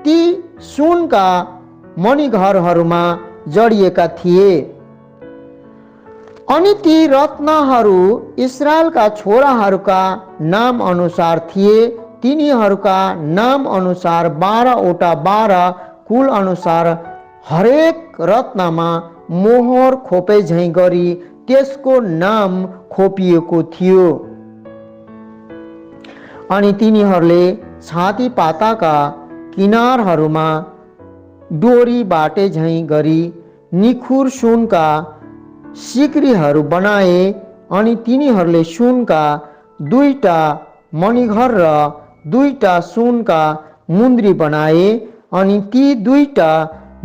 ती सुनका मणिघरहरूमा जडिएका थिए। अनि ती रत्नहरू इस्राएलका छोराहरूका नाम अनुसार थिए। तिनीहरूका नाम अनुसार 12 वटा 12 कुल अनुसार हरेक रत्नमा मोहर खोपे झैँ गरी त्यसको नाम खोपिएको थियो। अनि तिनीहरूले छातीपाताका किनारहरूमा डोरी बाटे झैँ गरी निखुर सुनका सिक्रीहरू बनाए। अनि तिनीहरूले सुनका 2टा मणिघर र 2टा सुनका मुन्द्री बनाए। अनि ती 2टा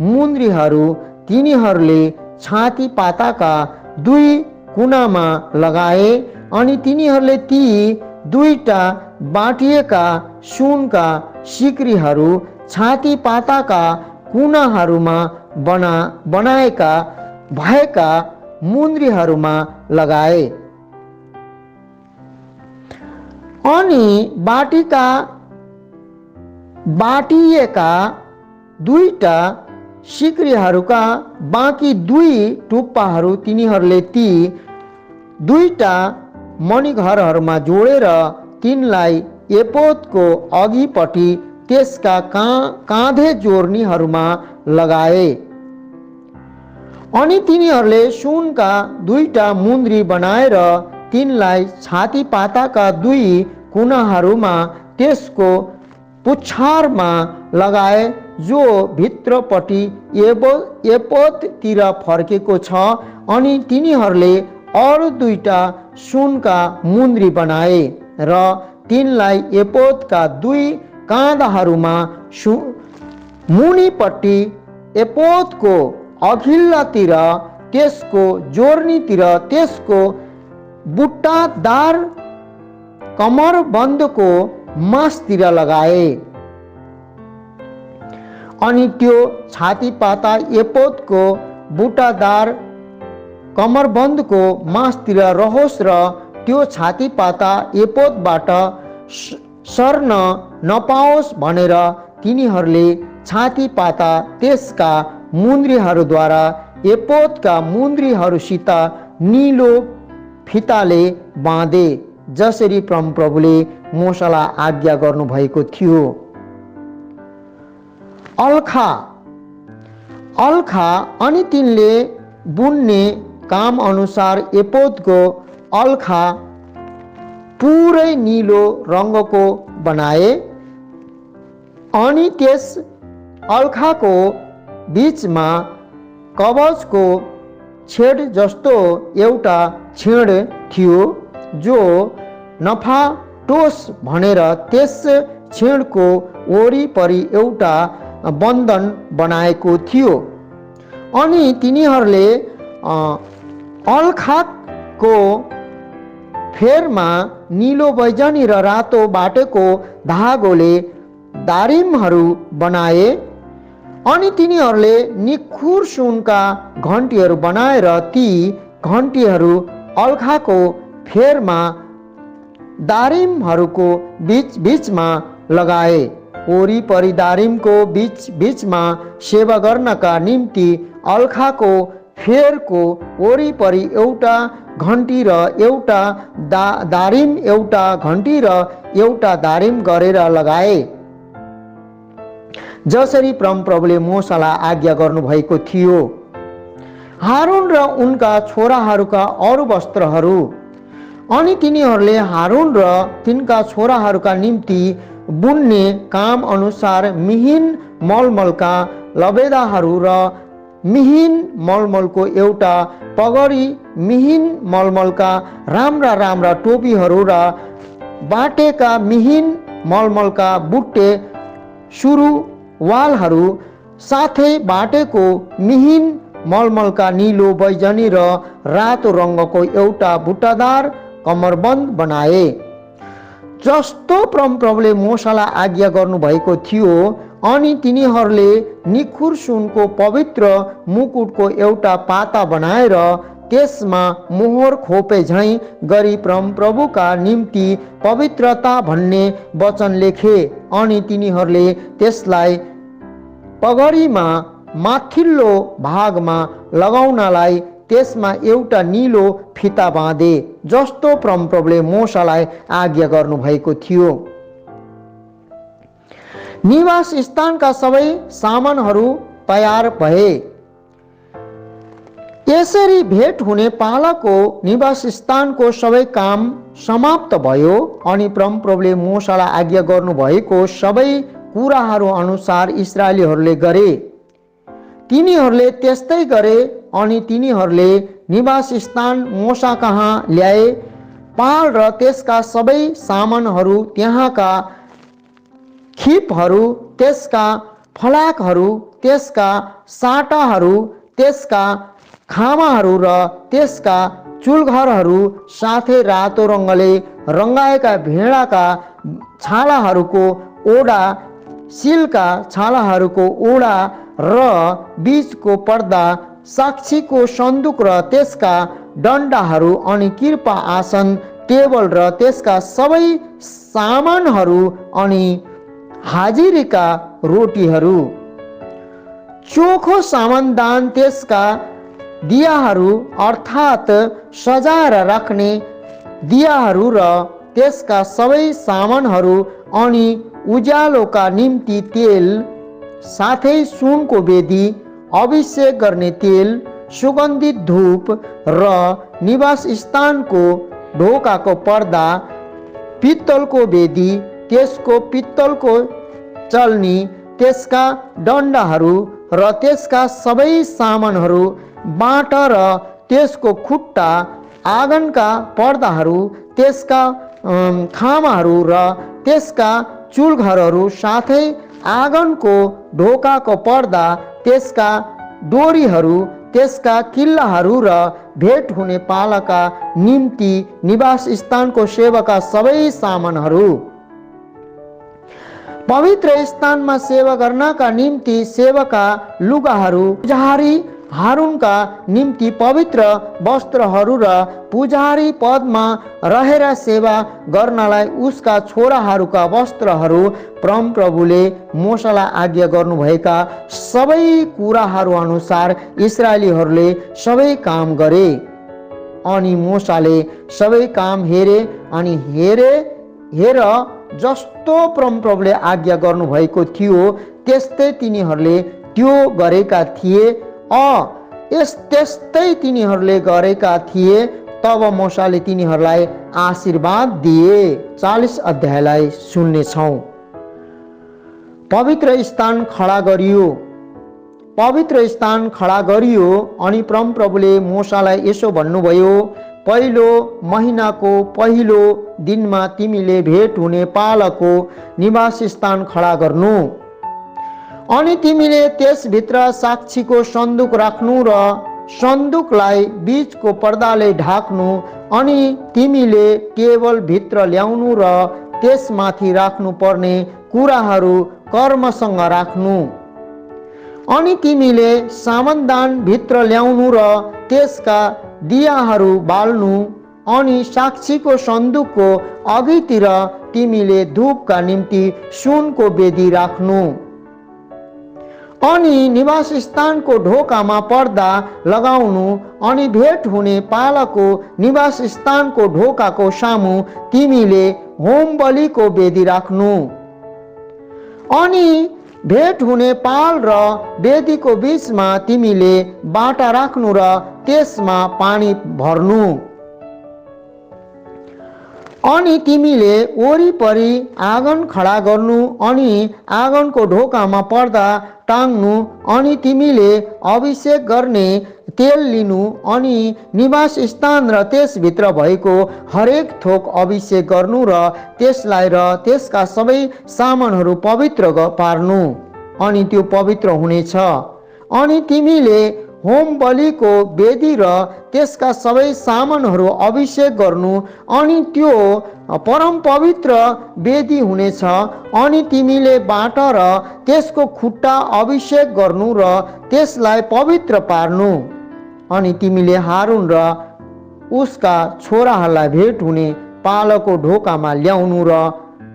मुन्द्रीहरू तिनीहरूले छातीपाताका 2 कुनामा लगाए। अनि तिनीहरूले ती 2टा बाटिएका सुनका सिक्रीहरू छातीपाताका कुनाहरूमा बनाएका भएका मुन्द्रीहरूमा लगाए। अनि बाटिएका 2टा सिक्रीहरूका बाँकी 2 टुप्पाहरू तिनीहरूले ती 2टा मणिघरहरूमा जोडेर तिनलाई एपोदको अघिपट्टि त्यसका काँधे जोर्नीहरूमा लगाए। अनि तिनीहरूले सुनका 2टा मुन्द्री बनाएर तिनलाई छातीपाताका 2 कुनाहरूमा त्यसको पुच्छारमा लगाए, जो भित्रपट्टि एपोदतिर फर्केको छ। अनि तिनीहरूले अरू 2टा सुनका मुन्द्री बनाए र तिनलाई एपोदका 2 काँधाहरूमा मुनिपट्टि एपोदको अघिल्लातिर त्यसको जोर्नीतिर त्यसको बुट्टादार कमरबन्दको मासतिर लगाए। अनि त्यो छातीपाता एपोदको बुट्टादार कमरबन्दको मासतिर रहोस् र त्यो छातीपाता एपोदबाट सर्न नपाओस् भनेर तिनीहरूले छातीपाता त्यसका मुन्द्रीहरूद्वारा एपोदका मुन्द्रीहरूसित नीलो फिताले बाँधे, जसरी परमप्रभुले मोशालाई आज्ञा गर्नुभएको थियो। अल्खा अनि तिनले बुन्ने काम अनुसार एपोदको अल्खा पुरै नीलो रङ्गको बनाए। अनि त्यस अल्खाको बीचमा कवचको छेड जस्तो एउटा छेड थियो, जो नफाटोस् भनेर त्यस छेडको वरिपरि एउटा बन्धन बनाएको थियो। अनि तिनीहरूले अल्खाको फेरमा नीलो बैजनी र रातो बाटेको धागोले दारिमहरू बनाए। अनि तिनीहरूले निखुर सुनका घन्टीहरू बनाएर ती घन्टीहरू अल्खाको फेरमा दारिमहरूको बीचमा लगाए। वरिपरि दारिमको बीचमा सेवा गर्नका निम्ति अल्खाको फेरको वरिपरि एउटा घन्टी र एउटा दारिम, एउटा घन्टी र एउटा दारिम गरेर लगाए, जसरी परमप्रभुले मोशालाई आज्ञा गर्नुभएको थियो। हारून र उनका छोराहरूका अरू वस्त्रहरू। अनि तिनीहरूले हारून र तिनका छोराहरूका निम्ति बुन्ने काम अनुसार मिहिन मलमलका लबेदाहरू र मिहिन मलमलको एउटा पगडी, मिहिन मलमलका राम्रा राम्रा टोपीहरू र बाटेका मिहिन मलमलका बुट्टे सुरुवालहरू, साथै बाटेको मिहिन मलमलका नीलो बैजनी र रातो रङ्गको एउटा बुट्टादार कमरबन्द बनाए, जस्तो परमप्रभुले मोशालाई आज्ञा गर्नुभएको थियो। अनि तिनीहरूले निखुर सुनको पवित्र मुकुटको एउटा पाता बनाएर त्यसमा मोहर खोपे झैं गरी परमप्रभुका निम्ति पवित्रता भन्ने वचन लेखे। अनि तिनीहरूले त्यसलाई पगडीमा माथिल्लो भागमा लगाउनलाई त्यसमा एउटा नीलो फिता बाँधे, जस्तो परमप्रभुले मोशालाई आज्ञा गर्नुभएको थियो। निवास स्थानका सबै सामानहरू तयार भए। यसरी भेट हुने पालाको निवास स्थानको सबै काम समाप्त भयो। अनि परमप्रभुले मोशालाई आज्ञा गर्नुभएको सबै कुराहरू अनुसार इस्राएलीहरूले गरे। तिनीहरूले त्यस्तै गरे। अनि तिनीहरूले निवास स्थान मोशा कहाँ ल्याए। पाल र त्यसका सबै सामानहरू, त्यहाँका खिपहरू, त्यसका फलाकहरू, त्यसका साटाहरू, त्यसका खामाहरू र त्यसका चुल्घरहरू, साथै रातो रङ्गले रङ्गाएका भेडाका छालाहरूको ओडा, सिलका छालाहरूको ओडा र बीचको पर्दा, साक्षीको सन्दुक र त्यसका डन्डाहरू, अनि कृपा आसन, टेबल र त्यसका सबै सामानहरू, अनि हाजिरीका रोटीहरू, चोखो सामानदान त्यसका दियाहरू अर्थात् सजाएर राख्ने दियाहरू र त्यसका सबै सामानहरू अनि उज्यालोका निम्ति तेल, साथै सुनको वेदी, अभिषेक गर्ने तेल, सुगन्धित धूप र निवास स्थानको ढोकाको पर्दा, पित्तलको वेदी, त्यसको पित्तलको चल्नी, त्यसका डन्डाहरू र त्यसका सबै सामानहरू, बाटा र त्यसको खुट्टा, आँगनका पर्दाहरू, त्यसका खामाहरू र त्यसका चुल्घरहरू, साथै आँगनको ढोकाको पर्दा, त्यसका डोरीहरू, त्यसका किल्लाहरू र भेट हुने पालाका निम्ति निवास स्थानको सेवाका सबै सामानहरू। पवित्र स्थानमा सेवा गर्नका निम्ति सेवाका लुगाहरू, पुजारी हारूनका निम्ति पवित्र वस्त्रहरू र पुजारी पदमा रहेर सेवा गर्नलाई उसका छोराहरूका वस्त्रहरू, परमप्रभुले मोशालाई आज्ञा गर्नुभएका सबै कुराहरू अनुसार इस्राएलीहरूले सबै काम गरे। अनि मोशाले सबै काम हेरे अनि हेर जस्तो परमप्रभुले आज्ञा गर्नुभएको थियो त्यस्तै तिनीहरूले त्यो गरेका थिए। त्यस्तै तिनीहरूले गरेका थिए। तब मोशाले तिनीहरूलाई आशीर्वाद दिए। 40 अध्यायलाई सुन्नेछौँ। पवित्र स्थान खडा गरियो। पवित्र स्थान खडा गरियो अनि परमप्रभुले मोशालाई यसो भन्नुभयो, पहिलो महिनाको पहिलो दिनमा तिमीले भेट हुने पालको निवास स्थान खडा गर्नु। अनि तिमीले त्यसभित्र साक्षीको सन्दुक राख्नु र सन्दुकलाई बीचको पर्दाले ढाक्नु। अनि तिमीले केवल भित्र ल्याउनु र त्यसमाथि राख्नु पर्ने कुराहरू कर्मसँग राख्नु। अनि तिमीले सामानदान भित्र ल्याउनु र त्यसका दियाहरू बाल्नु। अनि साक्षीको सन्दुकको अघितिर तिमीले धूपका निम्ति सुनको वेदी राख्नु। अनि निवास स्थानको ढोकामा पर्दा लगाउनु। अनि भेट हुने पालको निवास स्थानको ढोकाको सामु तिमीले होम बलिको वेदी राख्नु। अनि भेट हुने पाल र वेदीको बीचमा तिमीले बाटा राख्नु र त्यसमा पानी भर्नु। अनि तिमीले वरिपरि आँगन खडा गर्नु। अनि आँगनको ढोकामा पर्दा टाङ्नु। अनि तिमीले अभिषेक गर्ने तेल लिनु। अनि निवास स्थान र त्यसभित्र भएको हरेक थोक अभिषेक गर्नु र त्यसलाई र त्यसका सबै सामानहरू पवित्र पार्नु। अनि त्यो पवित्र हुनेछ। अनि तिमीले होम बलिको वेदी र त्यसका सबै सामानहरू अभिषेक गर्नु। अनि त्यो परम पवित्र वेदी हुनेछ। अनि तिमीले बाटा र त्यसको खुट्टा अभिषेक गर्नु र त्यसलाई पवित्र पार्नु। अनि तिमीले हारून र उसका छोराहरूलाई भेट हुने पालको ढोकामा ल्याउनु र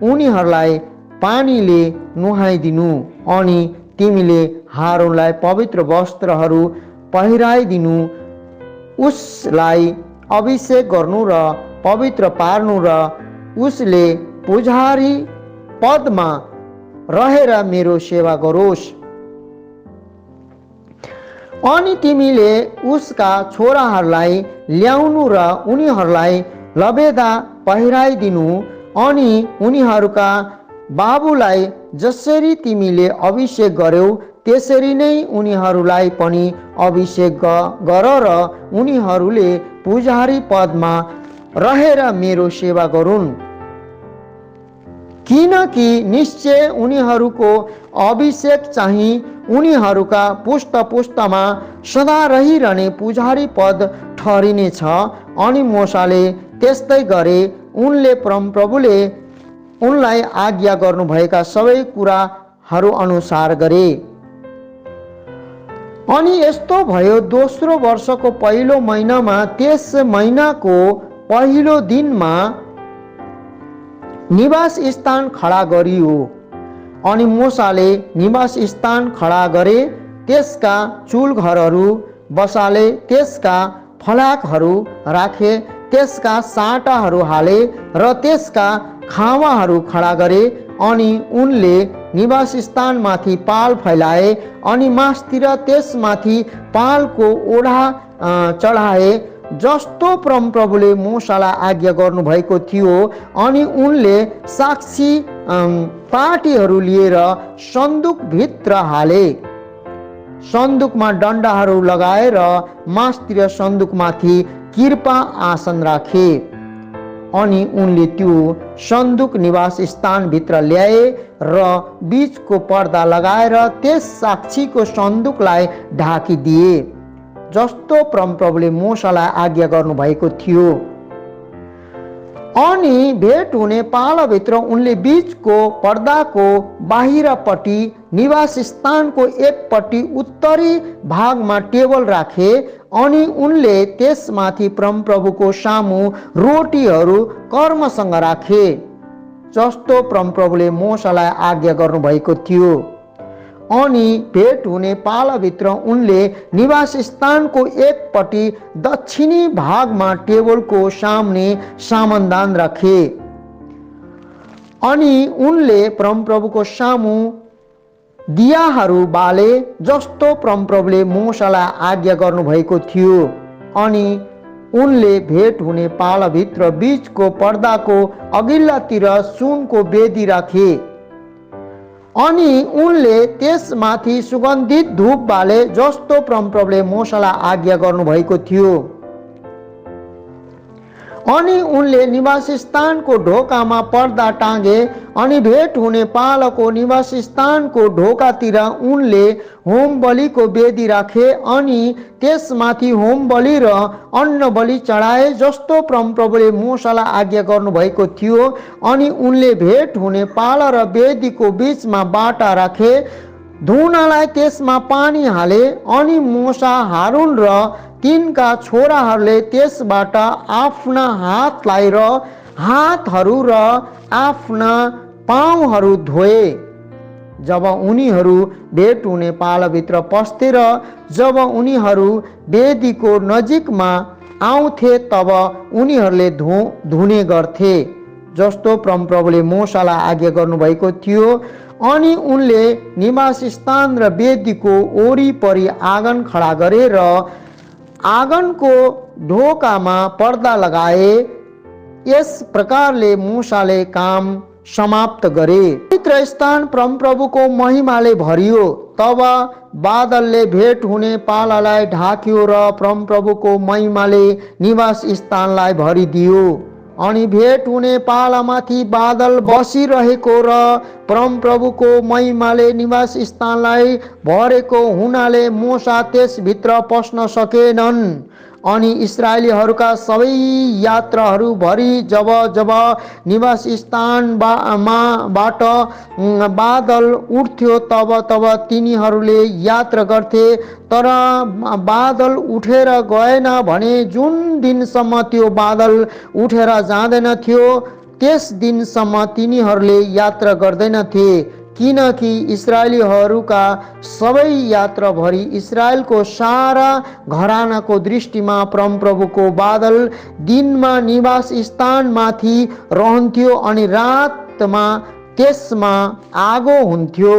उनीहरूलाई पानीले नुहाइदिनु। अनि तिमीले हारूनलाई पवित्र वस्त्रहरू पहिराइदिनु, उसलाई अभिषेक गर्नु र पवित्र पार्नु र उसले पुजारी पदमा रहेर मेरो सेवा गरोस्। अनि तिमीले उसका छोराहरूलाई ल्याउनु र उनीहरूलाई लबेदा पहिराइदिनु। अनि उनीहरूका बाबुलाई जसरी तिमीले अभिषेक गर्यौ त्यसरी नै उनीहरूलाई पनि अभिषेक गर र उनीहरूले पुजारी पदमा रहेर मेरो सेवा गरून्। किनकि निश्चय उनीहरूको अभिषेक चाहिँ उनीहरूका पुष्टमा सदा रहिरहने पुजारी पद ठहरिनेछ। अनि मोशाले त्यस्तै गरे। उनले परमप्रभुले उनलाई आज्ञा गर्नुभएका सबै कुराहरू अनुसार गरे। अनि यस्तो भयो, दोस्रो वर्षको पहिलो महिनामा त्यस महिनाको पहिलो दिनमा निवास स्थान खडा गरियो। अनि मोशाले निवास स्थान खडा गरे त्यसका चुलघरहरू बसाले, त्यसका फलाकहरू राखे, त्यसका साटाहरू हाले र त्यसका खावाहरू खडा गरे। अनि उनले निवास स्थानमाथि पाल फैलाए अनि मासतिर त्यसमाथि पालको ओढा चढाए, जस्तो परमप्रभुले मूसालाई आज्ञा गर्नुभएको थियो। अनि उनले साक्षी पाटीहरू लिएर सन्दुकभित्र हाले, सन्दुकमा डन्डाहरू लगाएर मासतिर सन्दुकमाथि किर्पा आसन राखे। अनि उनले त्यो सन्दुक निवास स्थानभित्र ल्याए र बीचको पर्दा लगाएर त्यस साक्षीको सन्दुकलाई ढाकिदिए, जस्तो परमप्रभुले मूसालाई आज्ञा गर्नुभएको थियो। अनि भेट हुने पालाभित्र उनले बीचको पर्दाको बाहिरपट्टि निवास स्थानको एकपट्टि उत्तरी भागमा टेबल राखे। अनि उनले त्यसमाथि परमप्रभुको सामु रोटीहरू कर्मसँग राखे, जस्तो परमप्रभुले मूसालाई आज्ञा गर्नुभएको थियो। अनि भेट हुने पालाभित्र उनले निवास स्थानको एकपट्टि दक्षिणी भागमा टेबलको सामने सामनदान राखे। अनि उनले परमप्रभुको सामु दियाहरू बाले, जस्तो परमप्रभुले मूसालाई आज्ञा गर्नुभएको थियो। अनि उनले भेट हुने पालाभित्र बीचको पर्दाको अघिल्लातिर सुनको वेदी राखे। अनि उनले त्यसमाथि सुगन्धित धूप बाले, जस्तो परमप्रभुले मूसालाई आज्ञा गर्नुभएको थियो। अनि उनले निवास स्थानको ढोकामा पर्दा टाँगे। अनि भेट हुने पालको निवास स्थानको ढोकातिर उनले होम बलिको वेदी राखे। अनि त्यसमाथि होम बलि र अन्न बलि चढाए, जस्तो परमप्रभुले मूसालाई आज्ञा गर्नुभएको थियो। अनि उनले भेट हुने पाला र वेदीको बीचमा बाटा राखे, धुनलाई त्यसमा पानी हाले। अनि मूसा, हारून र तिनका छोराहरूले त्यसबाट आफ्ना हातलाई र हातहरू र आफ्ना पाउहरू धोए। जब उनीहरू भेट हुने पालाभित्र पस्थे र जब उनीहरू वेदीको नजिकमा आउँथे, तब उनीहरूले धुने गर्थे, जस्तो परमप्रभुले मूसालाई आज्ञा गर्नुभएको थियो। अनि उनले निवास स्थान र वेदीको वरिपरि आँगन खडा गरे र आँगनको ढोकामा पर्दा लगाए। यस प्रकारले मूसाले काम समाप्त गरे। पवित्र स्थान परमप्रभुको महिमाले भरियो। तब बादलले भेट हुने पालालाई ढाक्यो र परमप्रभुको महिमाले निवास स्थानलाई भरिदियो। अनि भेट हुने पालामाथि बादल बसिरहेको र परमप्रभुको महिमाले निवास स्थानलाई भरेको हुनाले मूसा त्यसभित्र पस्न सकेनन्। अनि इस्राएलीहरूका सबै यात्राहरूभरि जब जब निवास स्थानबाट बादल उठ्थ्यो, तब तब तिनीहरूले यात्रा गर्थे। तर बादल उठेर गएन भने जुन दिनसम्म त्यो बादल उठेर जाँदैन थियो, त्यस दिनसम्म तिनीहरूले यात्रा गर्दैनथे। किनकि इस्राएलीहरूका सबै यात्राभरि इस्राएलको सारा घरानाको दृष्टिमा परमप्रभुको बादल दिनमा निवास स्थानमाथि रहन्थ्यो अनि रातमा त्यसमा आगो हुन्थ्यो।